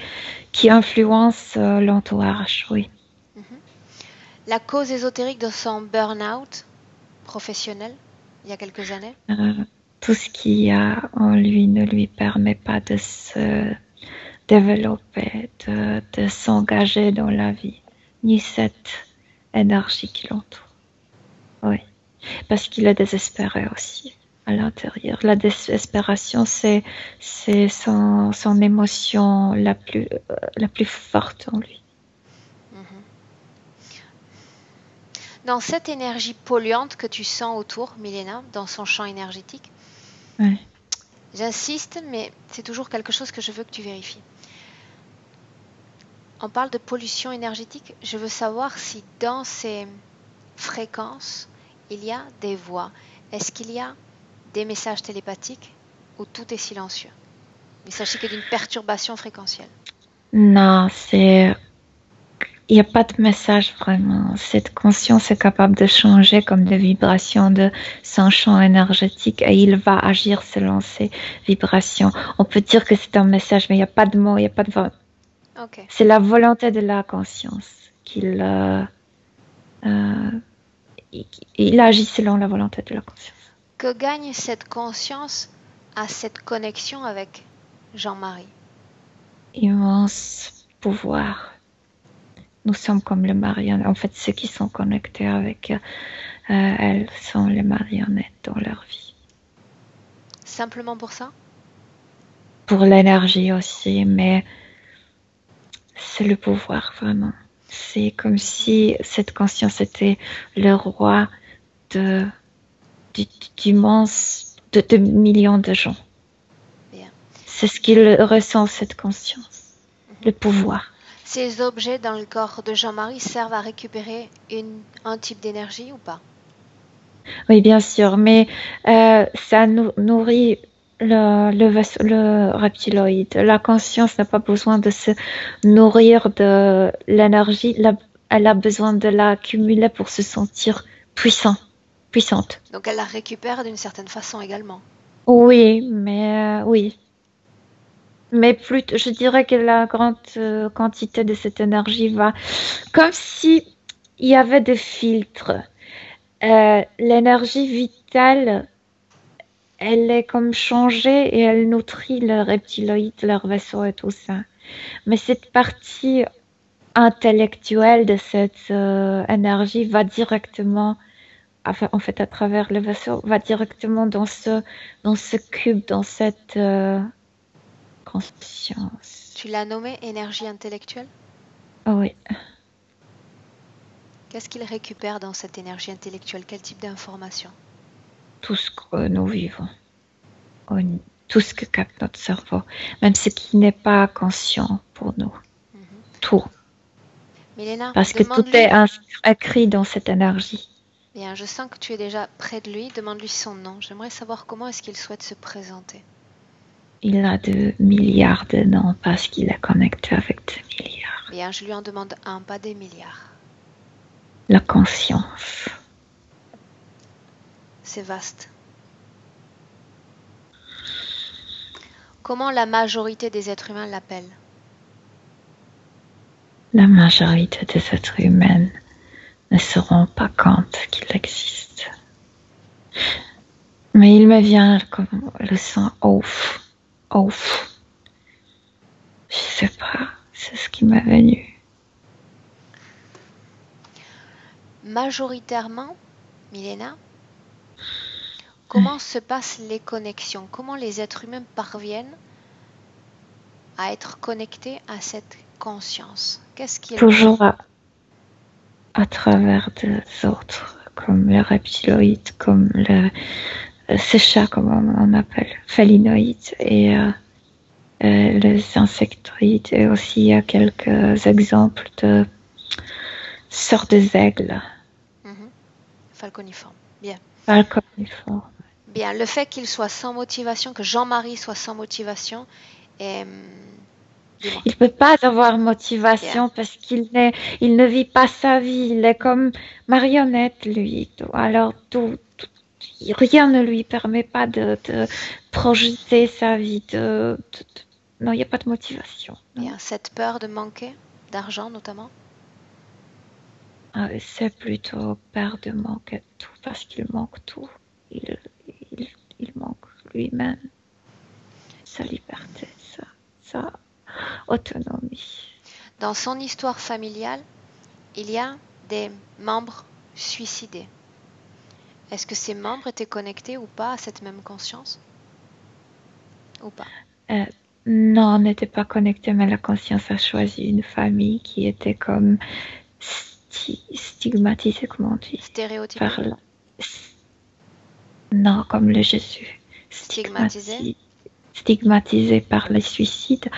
qui influence l'entourage, oui. La cause ésotérique de son burn-out professionnel, il y a quelques années? Tout ce qu'il y a en lui ne lui permet pas de se développer, de s'engager dans la vie, ni cette énergie qui l'entoure. Oui, parce qu'il est désespéré aussi à l'intérieur. La désespération, c'est son émotion la plus forte en lui. Dans cette énergie polluante que tu sens autour, Milena, dans son champ énergétique, oui. J'insiste, mais c'est toujours quelque chose que je veux que tu vérifies. On parle de pollution énergétique. Je veux savoir si dans ces fréquences, il y a des voix. Est-ce qu'il y a des messages télépathiques ou tout est silencieux? Il ne s'agit que d'une perturbation fréquentielle. Non, il n'y a pas de message vraiment. Cette conscience est capable de changer comme des vibrations de son champ énergétique et il va agir selon ces vibrations. On peut dire que c'est un message, mais il n'y a pas de mots, il n'y a pas de voix. Okay. C'est la volonté de la conscience qu'il il agit selon la volonté de la conscience. Que gagne cette conscience à cette connexion avec Jean-Marie? Immense pouvoir. Nous sommes comme les marionnettes. En fait, ceux qui sont connectés avec elles sont les marionnettes dans leur vie. Simplement pour ça? Pour l'énergie aussi, mais c'est le pouvoir vraiment. C'est comme si cette conscience était le roi d'immenses, de millions de gens. Bien. C'est ce qu'il ressent, cette conscience, le pouvoir. Ces objets dans le corps de Jean-Marie servent à récupérer un type d'énergie ou pas? Oui, bien sûr, mais ça nourrit le reptiloïde. La conscience n'a pas besoin de se nourrir de l'énergie, elle a besoin de l'accumuler pour se sentir puissante. Donc elle la récupère d'une certaine façon également. Oui, mais oui. Mais je dirais que la grande quantité de cette énergie va comme si il y avait des filtres. L'énergie vitale, elle est comme changée et elle nourrit le reptiloïde, leur vaisseau et tout ça. Mais cette partie intellectuel de cette énergie va directement, enfin, en fait, à travers le vaisseau, va directement dans ce cube, dans cette conscience. Tu l'as nommé énergie intellectuelle. Oui. Qu'est-ce qu'il récupère dans cette énergie intellectuelle? Quel type d'information? Tout ce que nous vivons. Tout ce que capte notre cerveau. Même ce qui n'est pas conscient pour nous. Tout. Milena, parce que tout est inscrit dans cette énergie. Bien, je sens que tu es déjà près de lui. Demande-lui son nom. J'aimerais savoir comment est-ce qu'il souhaite se présenter. Il a 2 milliards de noms parce qu'il est connecté avec 2 milliards. Bien, je lui en demande un, pas des milliards. La conscience. C'est vaste. Comment la majorité des êtres humains l'appellent? La majorité des êtres humains ne se rendent pas compte qu'il existe. Mais il me vient comme le son ouf. Je sais pas, c'est ce qui m'est venu. Majoritairement, Milena, comment se passent les connexions? Comment les êtres humains parviennent à être connectés à cette conscience? Qu'est-ce qui est toujours à travers des autres, comme les reptiloïdes, comme ces chats, comme on appelle, félinoïdes, et les insectoïdes, et aussi il y a quelques exemples de sortes d'aigles. Falconiforme. Bien. Falconiforme. Bien, le fait qu'il soit sans motivation, que Jean-Marie soit sans motivation, il ne peut pas avoir motivation parce qu'il ne vit pas sa vie. Il est comme marionnette, lui. Alors, rien ne lui permet pas de projeter sa vie. Non, il n'y a pas de motivation. Bien, cette peur de manquer d'argent, notamment? C'est plutôt peur de manquer tout parce qu'il manque tout. Il manque lui-même, sa liberté, sa autonomie. Dans son histoire familiale, il y a des membres suicidés. Est-ce que ces membres étaient connectés ou pas à cette même conscience? Ou pas? Non, on n'était pas connectés, mais la conscience a choisi une famille qui était comme stigmatisée, comment on dit? Stéréotypée? Non, comme le Jésus. Stigmatisé par les suicides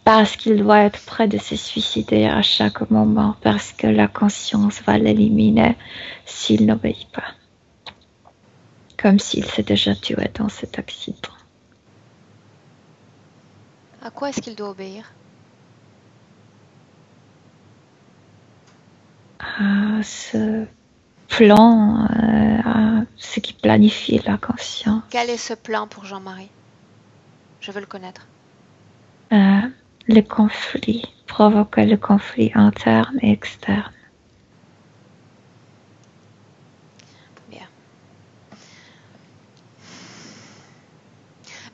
parce qu'il doit être prêt de se suicider à chaque moment parce que la conscience va l'éliminer s'il n'obéit pas. Comme s'il s'est déjà tué dans cet accident. À quoi est-ce qu'il doit obéir? À ce plan, à ce qui planifie la conscience. Quel est ce plan pour Jean-Marie? Je veux le connaître. Le conflit, provoquer le conflit interne et externe. Bien.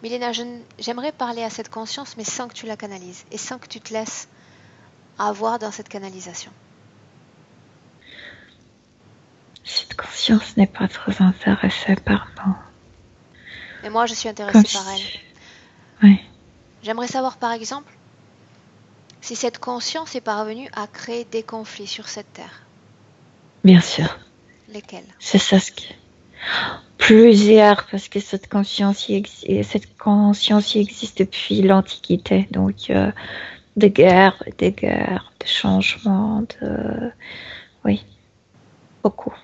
Milena, j'aimerais parler à cette conscience, mais sans que tu la canalises et sans que tu te laisses avoir dans cette canalisation. Cette conscience n'est pas très intéressée par nous. Mais moi, je suis intéressée par elle. Oui. J'aimerais savoir, par exemple, si cette conscience est parvenue à créer des conflits sur cette terre. Bien sûr. Lesquels? C'est ça ce qui... Plusieurs, parce que cette conscience y existe depuis l'Antiquité. Donc, des guerres, des changements, oui, beaucoup.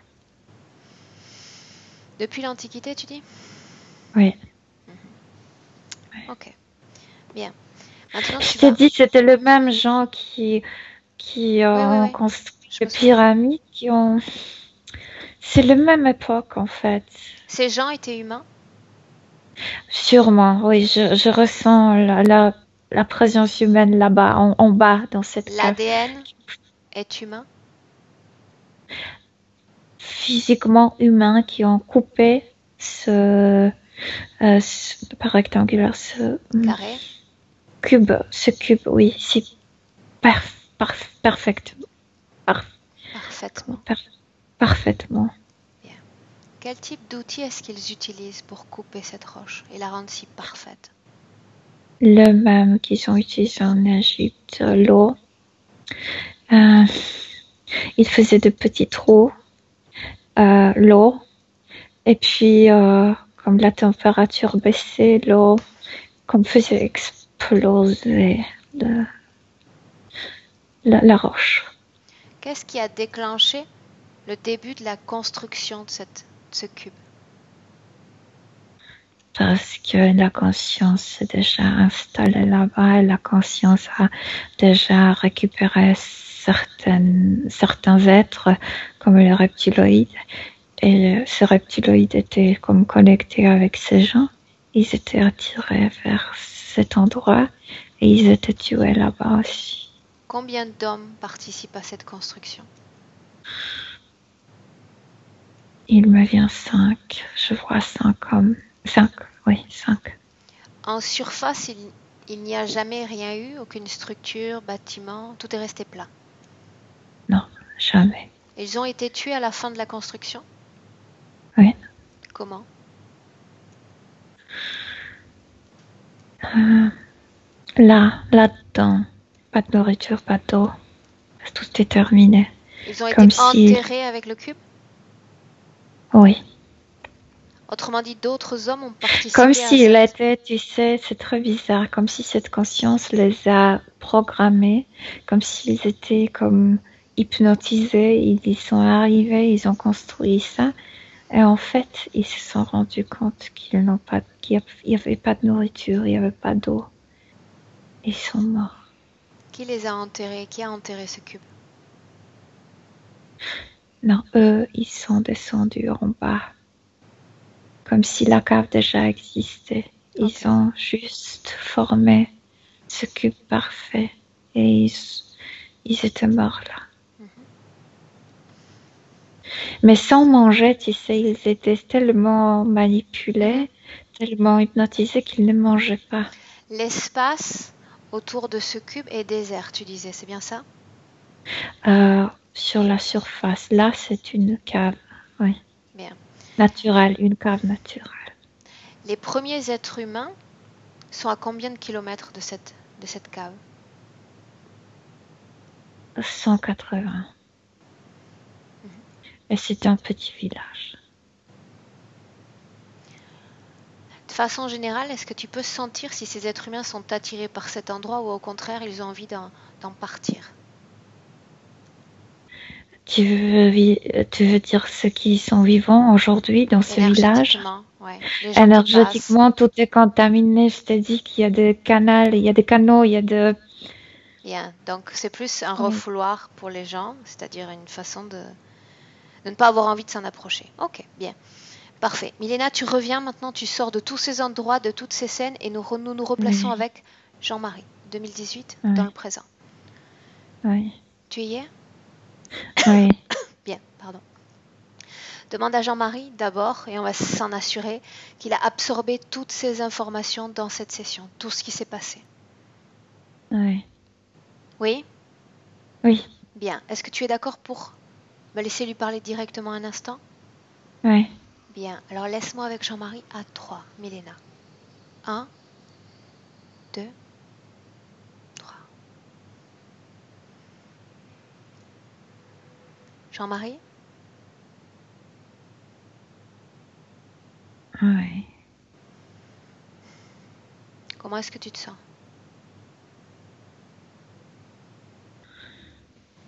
Depuis l'Antiquité, tu dis? Oui. Ok. Bien. Maintenant, je te dis, c'était le même gens qui ont construit les pyramides, C'est la même époque, en fait. Ces gens étaient humains? Sûrement, oui. Je ressens la présence humaine là-bas, en bas, dans cette cave. L'ADN est humain? Physiquement humain, qui ont coupé ce pas rectangulaire, ce carré? Cube, oui, c'est Parfaitement. Parfaitement. Parfaitement. Bien. Quel type d'outil est-ce qu'ils utilisent pour couper cette roche et la rendre si parfaite? Le même qu'ils ont utilisé en Égypte, l'eau. Ils faisaient de petits trous, l'eau, et puis comme la température baissait, l'eau comme faisait exploser la roche. Qu'est-ce qui a déclenché le début de la construction de ce cube? Parce que la conscience est déjà installée là-bas et la conscience a déjà récupéré certains êtres comme le reptiloïde. Et ce reptiloïde était comme connecté avec ces gens. Ils étaient attirés vers cet endroit et ils étaient tués là-bas aussi. Combien d'hommes participent à cette construction? Il me vient 5. Je vois 5 hommes. 5, oui, 5. En surface, il n'y a jamais rien eu, aucune structure, bâtiment, tout est resté plat. Non, jamais. Ils ont été tués à la fin de la construction? Oui. Comment? Là-dedans, pas de nourriture, pas d'eau. Tout est terminé. Ils ont Comme été si... enterrés avec le cube? Oui. Autrement dit, d'autres hommes ont participé Comme à s'il cette... était, tu sais, c'est très bizarre, comme si cette conscience les a programmés, comme s'ils étaient comme hypnotisés, ils y sont arrivés, ils ont construit ça, et en fait, ils se sont rendus compte qu'il n'y avait pas de nourriture, il n'y avait pas d'eau. Ils sont morts. Qui les a enterrés? Qui a enterré ce cube? Non, eux, ils sont descendus en bas, comme si la cave déjà existait. Ils Ok. ont juste formé ce cube parfait et ils étaient morts là. Mais sans manger, tu sais, ils étaient tellement manipulés, tellement hypnotisés qu'ils ne mangeaient pas. L'espace autour de ce cube est désert, tu disais, c'est bien ça? Sur la surface, là, c'est une cave, oui, Bien. naturelle, une cave naturelle. Les premiers êtres humains sont à combien de kilomètres de cette cave? 180. Et c'était un petit village. De façon générale, est-ce que tu peux sentir si ces êtres humains sont attirés par cet endroit ou au contraire, ils ont envie d'en partir? Tu veux dire ceux qui sont vivants aujourd'hui dans ce village? Énergétiquement, ouais. Les gens qui passent. Énergétiquement, tout est contaminé. Je t'ai dit qu'il y a des canaux, il y a des canaux, il y a de... Bien. Donc c'est plus un Oui. refouloir pour les gens, c'est-à-dire une façon de ne pas avoir envie de s'en approcher. Ok, bien. Parfait. Milena, tu reviens maintenant, tu sors de tous ces endroits, de toutes ces scènes et nous nous replaçons Oui. avec Jean-Marie, 2018, Oui. dans le présent. Oui. Tu y es? Oui. Bien, pardon. Demande à Jean-Marie d'abord et on va s'en assurer qu'il a absorbé toutes ces informations dans cette session, tout ce qui s'est passé. Oui. Oui? Oui. Bien. Est-ce que tu es d'accord pour me laisser lui parler directement un instant? Oui. Bien. Alors laisse-moi avec Jean-Marie à 3, Milena. 1, 2, 3. Jean-Marie? Oui. Comment est-ce que tu te sens?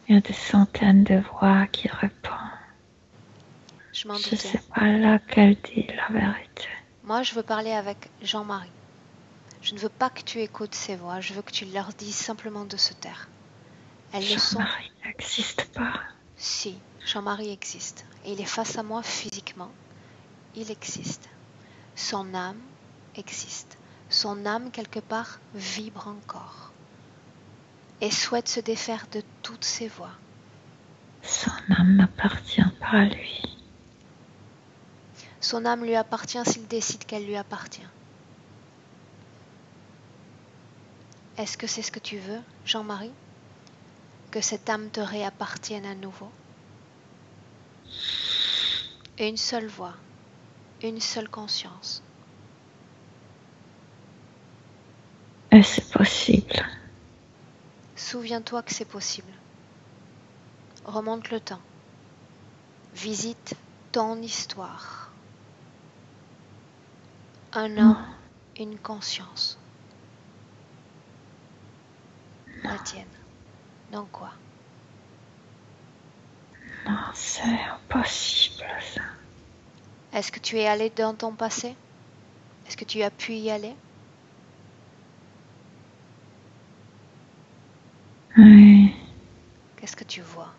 Il y a des centaines de voix qui répondent. Je m'en Je doutais. sais pas laquelle dit la vérité. Moi, je veux parler avec Jean-Marie. Je ne veux pas que tu écoutes ces voix, je veux que tu leur dises simplement de se taire. Elles ne sont... Jean-Marie n'existe pas. Si, Jean-Marie existe. Et il est face à moi physiquement. Il existe. Son âme existe. Son âme, quelque part, vibre encore. Et souhaite se défaire de toutes ces voix. Son âme n'appartient pas à lui. Son âme lui appartient s'il décide qu'elle lui appartient. Est-ce que c'est ce que tu veux, Jean-Marie? que cette âme te réappartienne à nouveau. Une seule voix, une seule conscience. Est-ce possible? Souviens-toi que c'est possible. Remonte le temps. Visite ton histoire. Un homme, une conscience. La tienne. Non quoi? Non, c'est impossible ça. Est-ce que tu es allé dans ton passé? Est-ce que tu as pu y aller? Oui, Qu'est-ce que tu vois?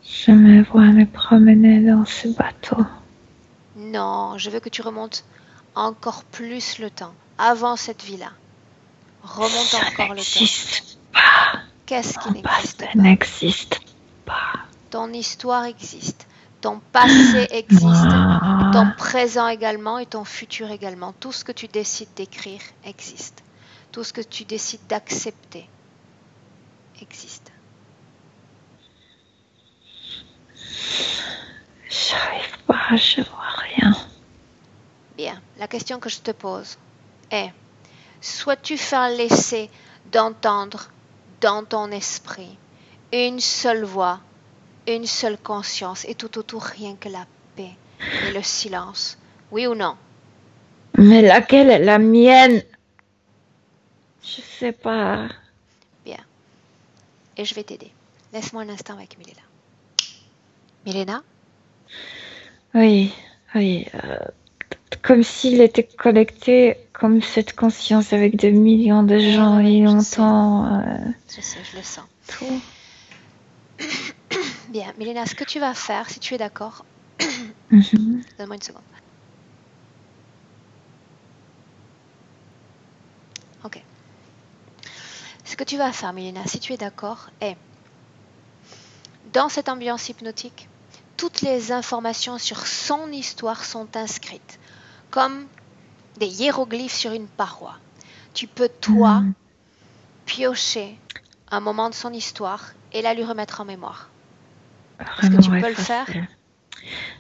je me vois me promener dans ce bateau. Non, je veux que tu remontes encore plus le temps, avant cette vie-là. Remonte Ça encore le temps. n'existe pas. Qu'est-ce qui Mon n'existe passé pas? n'existe pas. Ton histoire existe, ton passé existe, ton Moi, présent également et ton futur également. Tout ce que tu décides d'écrire existe. Tout ce que tu décides d'accepter existe. j'arrive pas, je vois rien. Bien, la question que je te pose est, souhaites-tu faire l'essai d'entendre dans ton esprit une seule voix, une seule conscience et tout autour rien que la paix et le silence? Oui ou non? Mais laquelle est la mienne? Je sais pas. Bien. Et je vais t'aider. Laisse-moi un instant avec Milena. Milena? Oui, oui. Comme s'il était connecté comme cette conscience avec des millions de gens oui, et je entend Je sais, je le sens. tout. Bien, Milena, ce que tu vas faire, si tu es d'accord, Mhm. donne-moi une seconde. Ok. Ce que tu vas faire, Milena, si tu es d'accord, est, dans cette ambiance hypnotique, toutes les informations sur son histoire sont inscrites, comme des hiéroglyphes sur une paroi. Tu peux, toi, piocher un moment de son histoire et la lui remettre en mémoire. Est-ce que tu Vraiment peux le faire? effacer.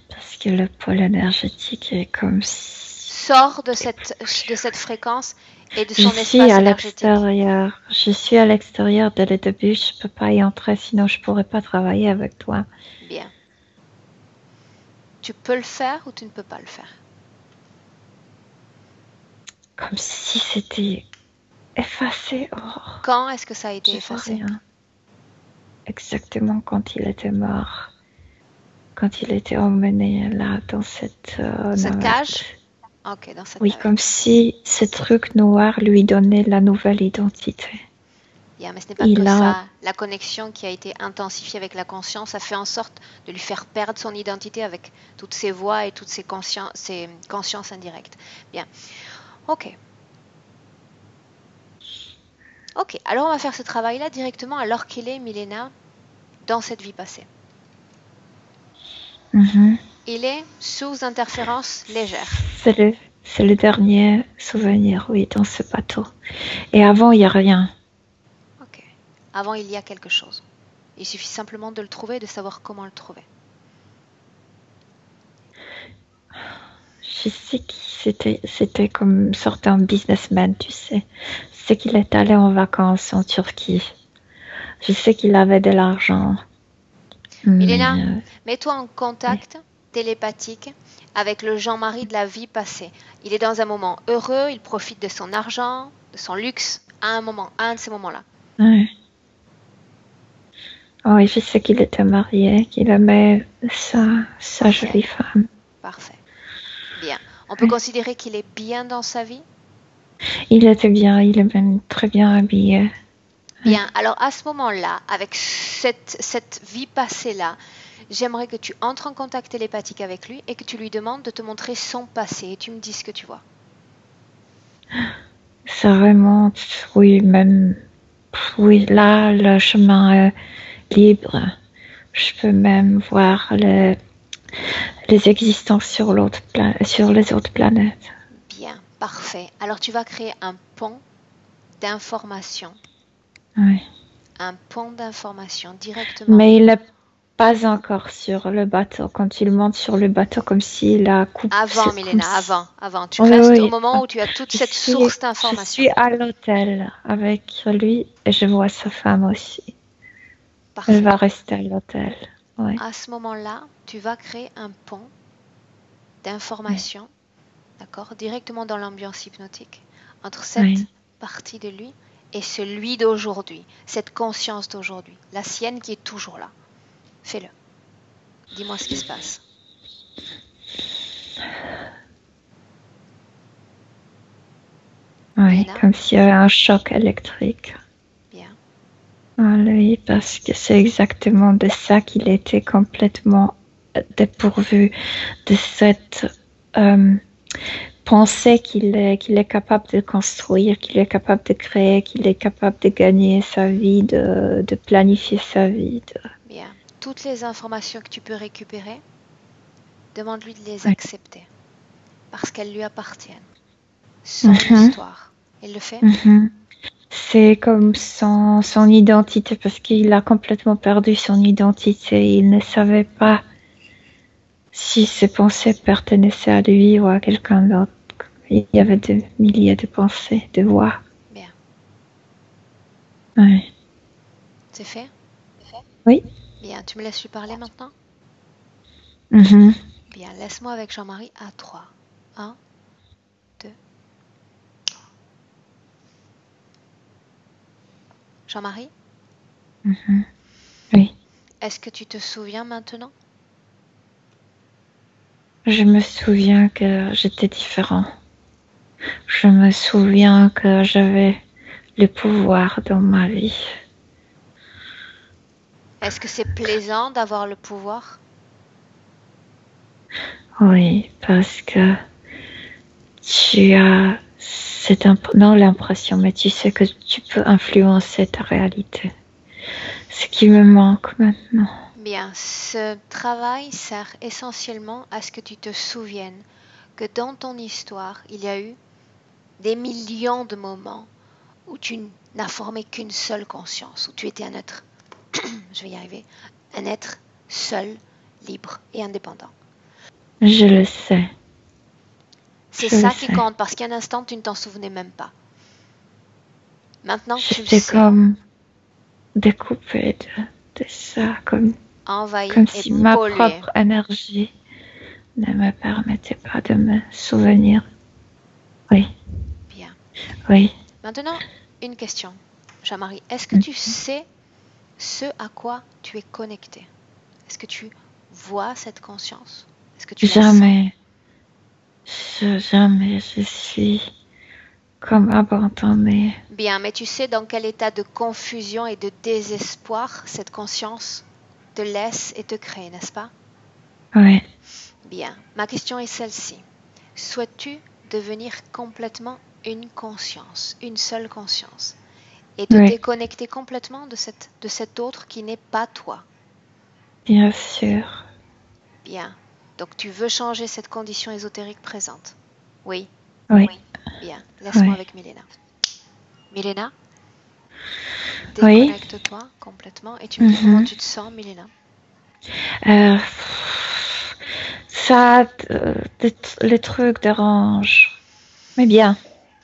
Parce que le pôle énergétique est comme si... Sors de cette fréquence et de Je son suis espace à énergétique. l'extérieur. Je suis à l'extérieur dès le début. Je peux pas y entrer, sinon je pourrais pas travailler avec toi. Bien. Tu peux le faire ou tu ne peux pas le faire? Comme si c'était effacé. Oh, Quand est-ce que ça a été je vois effacé? rien. Exactement quand il était mort. Quand il était emmené là dans cette Cette navette. cage? Ok, dans cette Oui, navette. comme si ce truc noir lui donnait la nouvelle identité. Bien, mais ce n'est pas Il que a... ça. La connexion qui a été intensifiée avec la conscience a fait en sorte de lui faire perdre son identité avec toutes ses voix et toutes ses consciences indirectes. Bien. Ok. Ok, alors on va faire ce travail-là directement alors qu'il est, Milena, dans cette vie passée. Il est sous interférence légère. C'est le dernier souvenir, oui, dans ce bateau. Et avant, il n'y a rien. Ok. Avant, il y a quelque chose. Il suffit simplement de le trouver et de savoir comment le trouver. Je sais qu'il c'était comme sortant businessman, tu sais. Je sais qu'il est allé en vacances en Turquie. Je sais qu'il avait de l'argent. Milena, Mais mets-toi en contact télépathique avec le Jean-Marie de la vie passée. Il est dans un moment heureux, il profite de son argent, de son luxe, à un de ces moments-là. ouais. Oui, je sais qu'il était marié, qu'il aimait sa jolie femme. Parfait. Bien. On peut considérer qu'il est bien dans sa vie? Il était bien, il est même très bien habillé. Bien. Alors à ce moment-là, avec cette vie passée-là, j'aimerais que tu entres en contact télépathique avec lui et que tu lui demandes de te montrer son passé et tu me dis ce que tu vois. Ça remonte, oui, même, oui, là, le chemin est libre. Je peux même voir les existences sur les autres planètes. Bien, parfait. Alors tu vas créer un pont d'informations Oui. Un pont d'information directement. Mais il n'est pas encore sur le bateau. Quand il monte sur le bateau, comme s'il a coupé. Avant, Milena, avant. Tu Oui, restes au oui. moment où tu as toute Je cette suis, source je d'information. suis à l'hôtel avec lui et je vois sa femme aussi. Elle Parfait. va rester à l'hôtel. Oui. À ce moment-là, tu vas créer un pont d'information, d'accord, directement dans l'ambiance hypnotique, entre cette Oui. partie de lui et celui d'aujourd'hui, cette conscience d'aujourd'hui, la sienne qui est toujours là. Fais-le. Dis-moi ce qui se passe. Oui, Milena? comme s'il y avait un choc électrique. Bien. Oui, parce que c'est exactement de ça qu'il était complètement dépourvu, de cette pensée qu'il est capable de construire, qu'il est capable de créer, qu'il est capable de gagner sa vie, de planifier sa vie. Bien. Toutes les informations que tu peux récupérer, demande-lui de les Oui. accepter parce qu'elles lui appartiennent. Son histoire. Il le fait? C'est comme son identité, parce qu'il a complètement perdu son identité. Il ne savait pas si ses pensées pertenaissaient à lui ou à quelqu'un d'autre. Il y avait des milliers de pensées, de voix. Bien. Oui. C'est fait? Oui. Bien. Tu me laisses lui parler maintenant? Mhm. Bien. Laisse-moi avec Jean-Marie à 3. 1, 2. Jean-Marie? Mhm. Oui. Est-ce que tu te souviens maintenant? Je me souviens que j'étais différent. Je me souviens que j'avais le pouvoir dans ma vie. Est-ce que c'est plaisant d'avoir le pouvoir? Oui, parce que tu as non l'impression, mais tu sais que tu peux influencer ta réalité. Ce qui me manque maintenant. Bien, ce travail sert essentiellement à ce que tu te souviennes que dans ton histoire, il y a eu des millions de moments où tu n'as formé qu'une seule conscience, où tu étais un être, je vais y arriver, un être seul, libre et indépendant. Je le sais. C'est Je le ça qui sais. compte parce qu'un instant, tu ne t'en souvenais même pas. Maintenant que tu le J'étais sais, comme découpée de ça, comme envahi et si ma pollué. propre énergie ne me permettait pas de me souvenir. Oui, Bien. oui. Maintenant, une question. Jean-Marie, est-ce que tu sais ce à quoi tu es connecté? Est-ce que tu vois cette conscience? Est-ce que tu la sens? Jamais, jamais je suis comme abandonnée. Bien, mais tu sais dans quel état de confusion et de désespoir cette conscience te laisse et te crée, n'est-ce pas? Oui, Bien, ma question est celle-ci. Souhaites-tu devenir complètement une conscience, une seule conscience, et te oui, déconnecter complètement de cet autre qui n'est pas toi? bien sûr. Bien, donc tu veux changer cette condition ésotérique présente? Oui, Oui, bien, laisse-moi oui, avec Milena. Milena, oui. déconnecte-toi complètement et tu me dis comment tu te sens, Milena. Euh, ça, le truc dérange. Mais bien.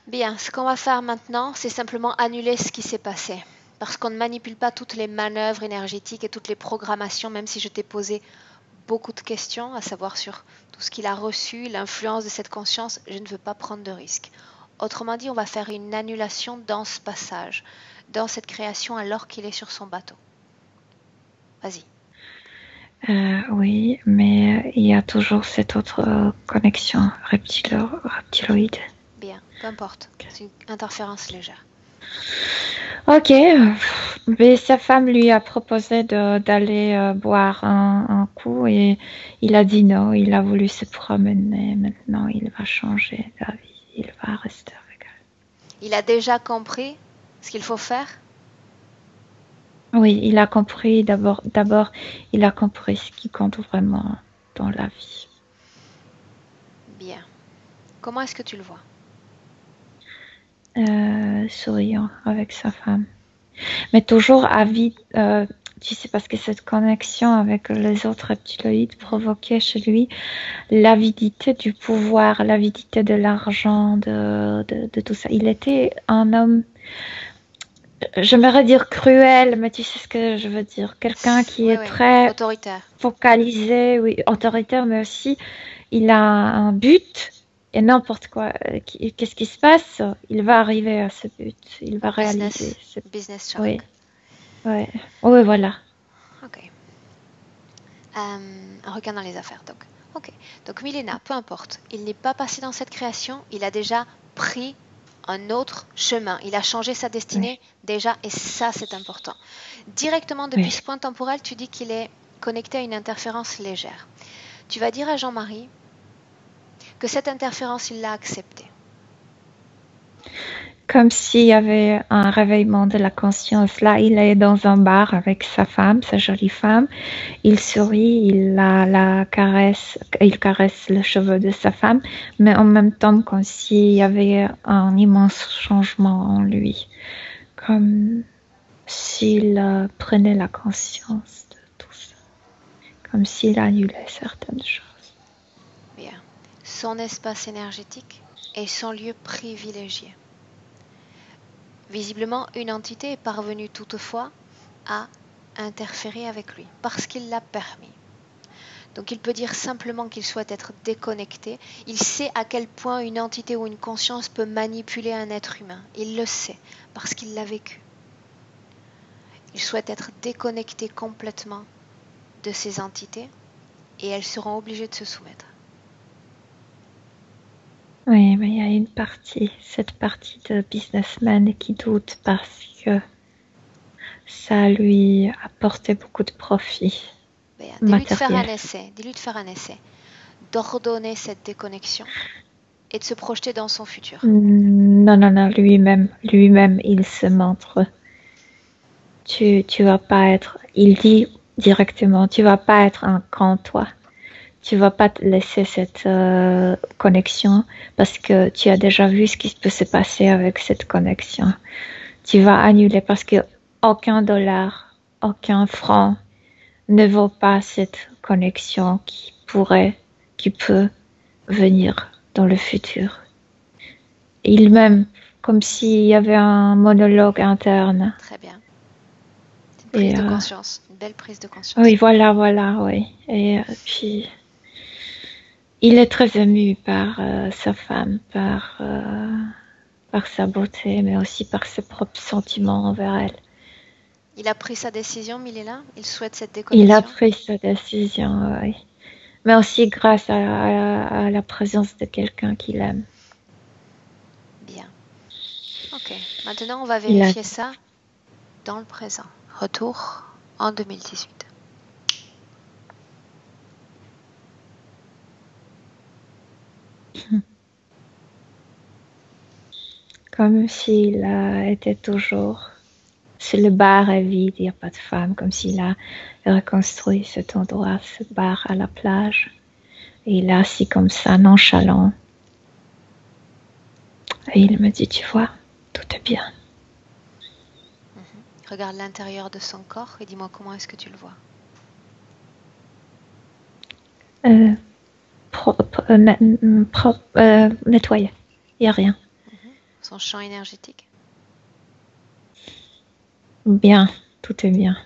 Bien, ce qu'on va faire maintenant, c'est simplement annuler ce qui s'est passé. Parce qu'on ne manipule pas toutes les manœuvres énergétiques et toutes les programmations, même si je t'ai posé beaucoup de questions, à savoir sur tout ce qu'il a reçu, l'influence de cette conscience, je ne veux pas prendre de risques. Autrement dit, on va faire une annulation dans ce passage, dans cette création alors qu'il est sur son bateau. Vas-y. Oui, mais il y a toujours cette autre connexion reptiloïde. Bien, peu importe. C'est une interférence légère. Ok, mais sa femme lui a proposé d'aller boire un coup et il a dit non, il a voulu se promener. Maintenant, il va changer d'avis, il va rester avec Il a déjà compris ce qu'il faut faire? elle. Oui, il a compris d'abord, il a compris ce qui compte vraiment dans la vie. Bien. Comment est-ce que tu le vois? Souriant avec sa femme. Mais toujours tu sais, parce que cette connexion avec les autres reptiloïdes provoquait chez lui l'avidité du pouvoir, l'avidité de l'argent, de tout ça. Il était un homme, j'aimerais dire cruel, mais tu sais ce que je veux dire. Quelqu'un qui Oui, est oui. très Autoritaire. focalisé, oui, autoritaire, mais aussi il a un but. Et n'importe quoi, qu'est-ce qui se passe, il va arriver à ce but, il va réaliser ce... Business shark. Oui, ouais, oui, voilà. Ok. Un requin dans les affaires, donc. Ok. Donc Milena, peu importe, il n'est pas passé dans cette création, il a déjà pris un autre chemin. Il a changé sa destinée déjà, et ça, c'est important. Directement depuis ce point temporel, tu dis qu'il est connecté à une interférence légère. Tu vas dire à Jean-Marie que cette interférence, il l'a acceptée. Comme s'il y avait un réveillement de la conscience. Là, il est dans un bar avec sa femme, sa jolie femme. Il sourit, il la caresse, il caresse les cheveux de sa femme, mais en même temps, comme s'il y avait un immense changement en lui. Comme s'il prenait la conscience de tout ça. Comme s'il annulait certaines choses. Bien. Son espace énergétique est son lieu privilégié. Visiblement, une entité est parvenue toutefois à interférer avec lui, parce qu'il l'a permis. Donc il peut dire simplement qu'il souhaite être déconnecté. Il sait à quel point une entité ou une conscience peut manipuler un être humain. Il le sait, parce qu'il l'a vécu. Il souhaite être déconnecté complètement de ces entités, et elles seront obligées de se soumettre. Oui, mais il y a cette partie de businessman qui doute parce que ça lui apportait beaucoup de profit. Dis-lui de faire un essai, d'ordonner cette déconnexion et de se projeter dans son futur. Non, lui-même, il se montre. Tu vas pas être, il dit directement, tu vas pas être un grand toi. Tu vas pas te laisser cette connexion parce que tu as déjà vu ce qui peut se passer avec cette connexion. Tu vas annuler parce que aucun dollar, aucun franc ne vaut pas cette connexion qui peut venir dans le futur. Il-même, comme s'il y avait un monologue interne. Très bien. C'est une prise de conscience, une belle prise de conscience. Oui, voilà, oui. Et puis, il est très ému par sa femme, par sa beauté, mais aussi par ses propres sentiments envers elle. Il a pris sa décision, Milena. Il souhaite cette déconnexion. Il a pris sa décision, oui. Mais aussi grâce à la présence de quelqu'un qu'il aime. Bien. Ok. Maintenant, on va vérifier ça dans le présent. Retour en 2018. Comme s'il était toujours... Si le bar est vide, il n'y a pas de femme, comme s'il a reconstruit cet endroit, ce bar à la plage. Et il est assis comme ça, nonchalant. Et il me dit, tu vois, tout est bien. Regarde l'intérieur de son corps et dis-moi comment est-ce que tu le vois. Nettoyé. Il n'y a rien. Son champ énergétique. Bien, tout est bien.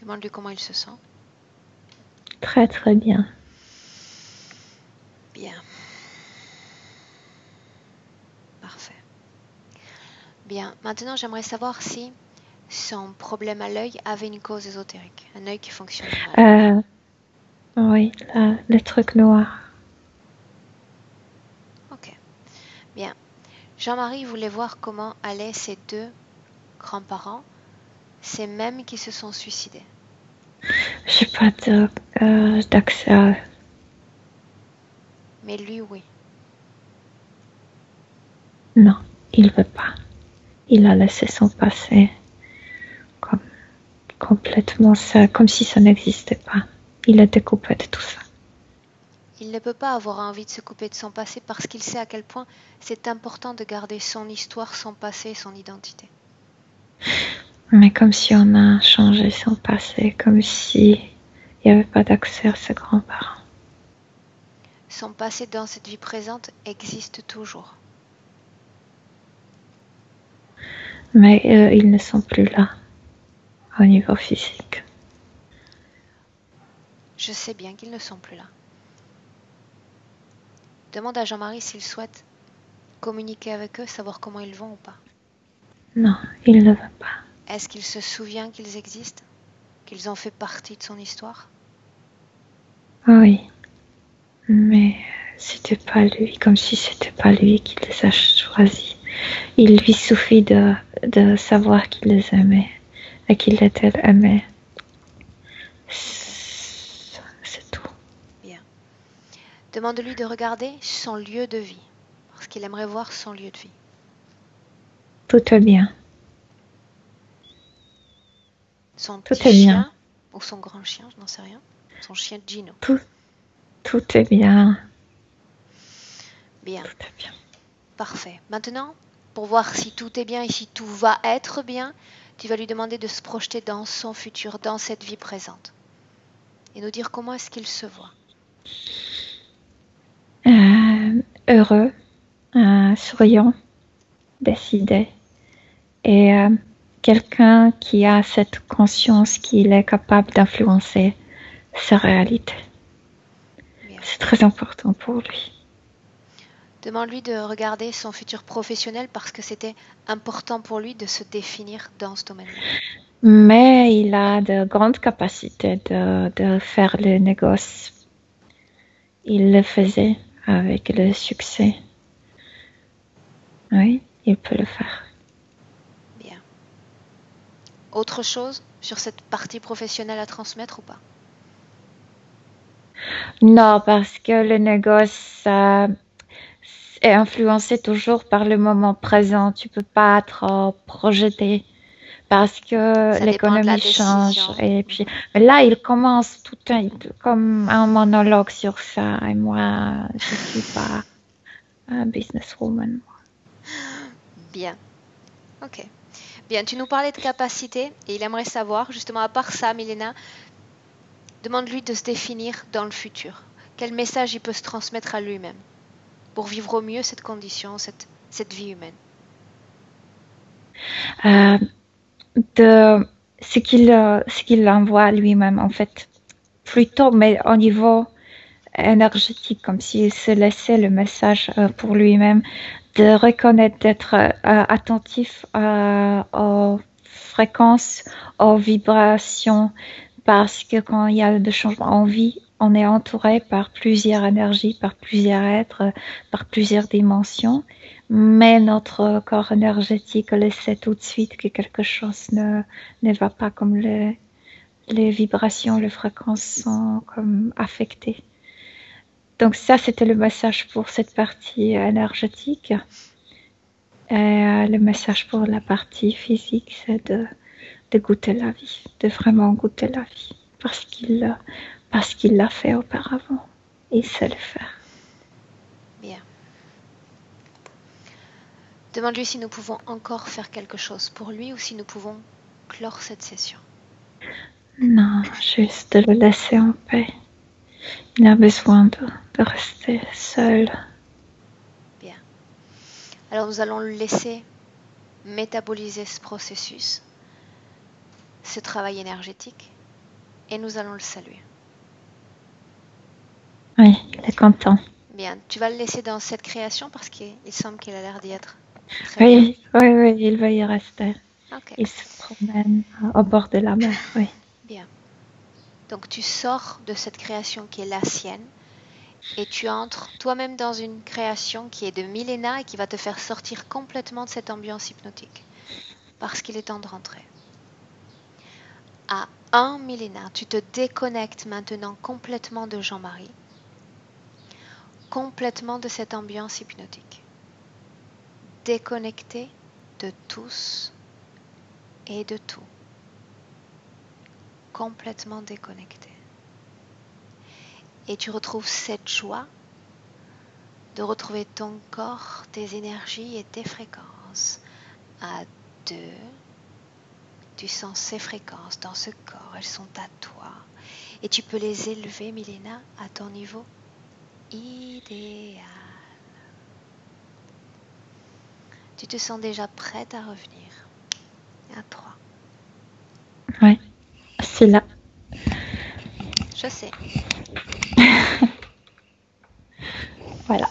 Demande-lui comment il se sent. Très, très bien. Bien. Parfait. Bien. Maintenant, j'aimerais savoir si son problème à l'œil avait une cause ésotérique. Un œil qui fonctionne mal. Oui, le truc noir. Ok. Bien. Jean-Marie voulait voir comment allaient ses deux grands-parents, ces mêmes qui se sont suicidés. J'ai pas d'accès à eux. Mais lui, oui. Non, il veut pas. Il a laissé son passé complètement ça, comme si ça n'existait pas. Il a découpé de tout ça. Il ne peut pas avoir envie de se couper de son passé parce qu'il sait à quel point c'est important de garder son histoire, son passé et son identité. Mais comme si on a changé son passé, comme si il n'y avait pas d'accès à ses grands-parents. Son passé dans cette vie présente existe toujours. Mais ils ne sont plus là, au niveau physique. Je sais bien qu'ils ne sont plus là. Demande à Jean-Marie s'il souhaite communiquer avec eux, savoir comment ils vont ou pas. Non, il ne veut pas. Est-ce qu'il se souvient qu'ils existent? Qu'ils ont fait partie de son histoire? Oui, mais c'était pas lui, comme si c'était pas lui qui les a choisis. Il lui suffit de savoir qu'il les aimait et qu'il les aimait. C'est tout. Bien. Demande-lui de regarder son lieu de vie, parce qu'il aimerait voir son lieu de vie. Tout est bien. Son Tout petit est bien. chien, ou son grand chien, je n'en sais rien. Son chien Gino. Tout est bien. Bien. Tout est bien. Parfait. Maintenant, pour voir si tout est bien et si tout va être bien, tu vas lui demander de se projeter dans son futur, dans cette vie présente. Et nous dire comment est-ce qu'il se voit. Heureux, souriant, décidé. Et quelqu'un qui a cette conscience qu'il est capable d'influencer sa réalité. Bien. C'est très important pour lui. Demande-lui de regarder son futur professionnel parce que c'était important pour lui de se définir dans ce domaine-là. Mais il a de grandes capacités de faire le négoce. Il le faisait avec le succès. Oui, il peut le faire. Bien. Autre chose sur cette partie professionnelle à transmettre ou pas? Non, parce que le négoce est influencé toujours par le moment présent. Tu peux pas trop projeter parce que Ça dépend de la l'économie change. décision. Et puis là, il commence tout comme un monologue sur ça. Et moi, je suis pas un businesswoman. Bien. Ok. Bien, tu nous parlais de capacité et il aimerait savoir, justement, à part ça, Milena, demande-lui de se définir dans le futur. Quel message il peut se transmettre à lui-même pour vivre au mieux cette condition, cette vie humaine. De ce qu'il envoie lui-même, en fait, plutôt, mais au niveau énergétique, comme s'il se laissait le message pour lui-même, de reconnaître, d'être attentif aux fréquences, aux vibrations, parce que quand il y a des changements en vie, on est entouré par plusieurs énergies, par plusieurs êtres, par plusieurs dimensions, mais notre corps énergétique le sait tout de suite que quelque chose ne va pas, comme les vibrations, les fréquences sont comme affectées. Donc ça, c'était le message pour cette partie énergétique. Et le message pour la partie physique, c'est de goûter la vie, de vraiment goûter la vie, parce qu'il l'a fait auparavant. Il sait le faire. Bien. Demande-lui si nous pouvons encore faire quelque chose pour lui ou si nous pouvons clore cette session. Non, juste de le laisser en paix. Il a besoin de rester seul. Bien. Alors nous allons le laisser métaboliser ce processus, ce travail énergétique, et nous allons le saluer. Oui, il est content. Bien, tu vas le laisser dans cette création parce qu'il semble qu'il a l'air d'y être. Très bien. Oui, il va y rester. Ok. Il se promène au bord de la mer, oui. Bien. Donc tu sors de cette création qui est la sienne et tu entres toi-même dans une création qui est de Milena et qui va te faire sortir complètement de cette ambiance hypnotique. Parce qu'il est temps de rentrer. À 1 millénaire, tu te déconnectes maintenant complètement de Jean-Marie, complètement de cette ambiance hypnotique. Déconnecté de tous et de tout. Complètement déconnecté. Et tu retrouves cette joie de retrouver ton corps, tes énergies et tes fréquences à 2, Tu sens ces fréquences dans ce corps, elles sont à toi. Et tu peux les élever, Milena, à ton niveau idéal. Tu te sens déjà prête à revenir. À 3. Ouais, c'est là. Je sais. Voilà.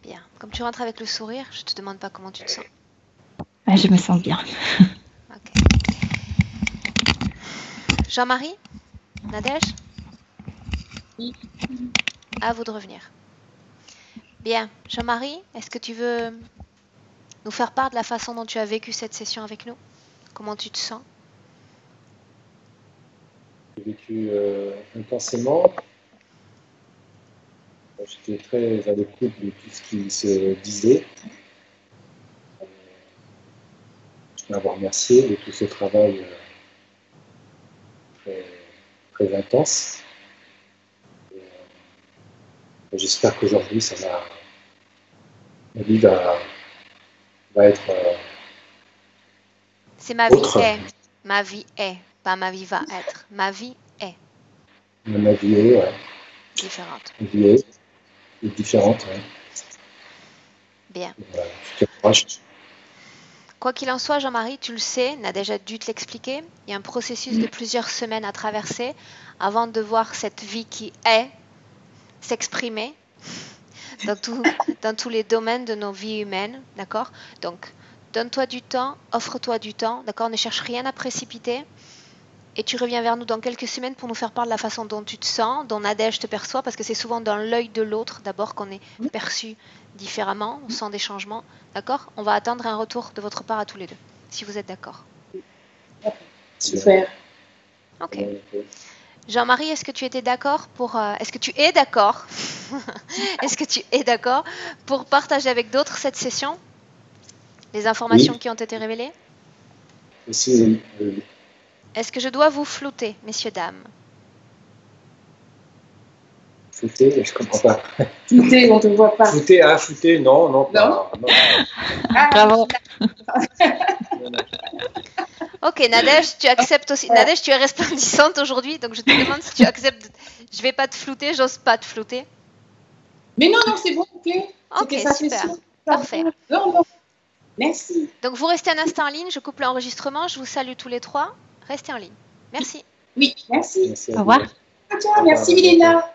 Bien. Comme tu rentres avec le sourire, je te demande pas comment tu te sens. Je me sens bien. Ok. Jean-Marie? Nadège? Oui. À vous de revenir. Bien. Jean-Marie, est-ce que tu veux nous faire part de la façon dont tu as vécu cette session avec nous? Comment tu te sens? J'ai vécu intensément. J'étais très à l'écoute de tout ce qui se disait. Je tiens à vous remercier de tout ce travail très, très intense. J'espère qu'aujourd'hui, ma vie va être C'est ma vie autre. est. Ma vie est. Pas ma vie va être. Ma vie est Ma vie est, ouais. différente. Ma vie est différente. Ouais. Bien. Voilà, je te courage. Quoi qu'il en soit, Jean-Marie, tu le sais, n'a déjà dû te l'expliquer. Il y a un processus de plusieurs semaines à traverser avant de voir cette vie qui est s'exprimer dans tous les domaines de nos vies humaines, d'accord? Donc, donne-toi du temps, offre-toi du temps, d'accord? Ne cherche rien à précipiter. Et tu reviens vers nous dans quelques semaines pour nous faire part de la façon dont tu te sens, dont Nadège te perçoit, parce que c'est souvent dans l'œil de l'autre, d'abord, qu'on est perçu différemment, on sent des changements, d'accord? On va attendre un retour de votre part à tous les deux, si vous êtes d'accord. Super. Ok. Jean-Marie, est-ce que tu étais d'accord pour... est-ce que tu es d'accord Est-ce que tu es d'accord pour partager avec d'autres cette session? Les informations Oui. qui ont été révélées? Aussi, Est-ce que je dois vous flouter, messieurs, dames? flouter, je comprends pas. Flouté, on te voit pas. Flouter, non, pas. Non. Ah, Bravo. Ok, Nadège, tu acceptes aussi. Nadège, tu es resplendissante aujourd'hui, donc je te demande si tu acceptes. Je vais pas te flouter, j'ose pas te flouter. mais non, c'est bon, ok. Ok, C'était sa super. session. Parfait. Non. Merci. Donc vous restez un instant en ligne, je coupe l'enregistrement, je vous salue tous les trois. Restez en ligne. Merci. Oui, merci. Merci à Au revoir. vous. Ciao, merci Milena.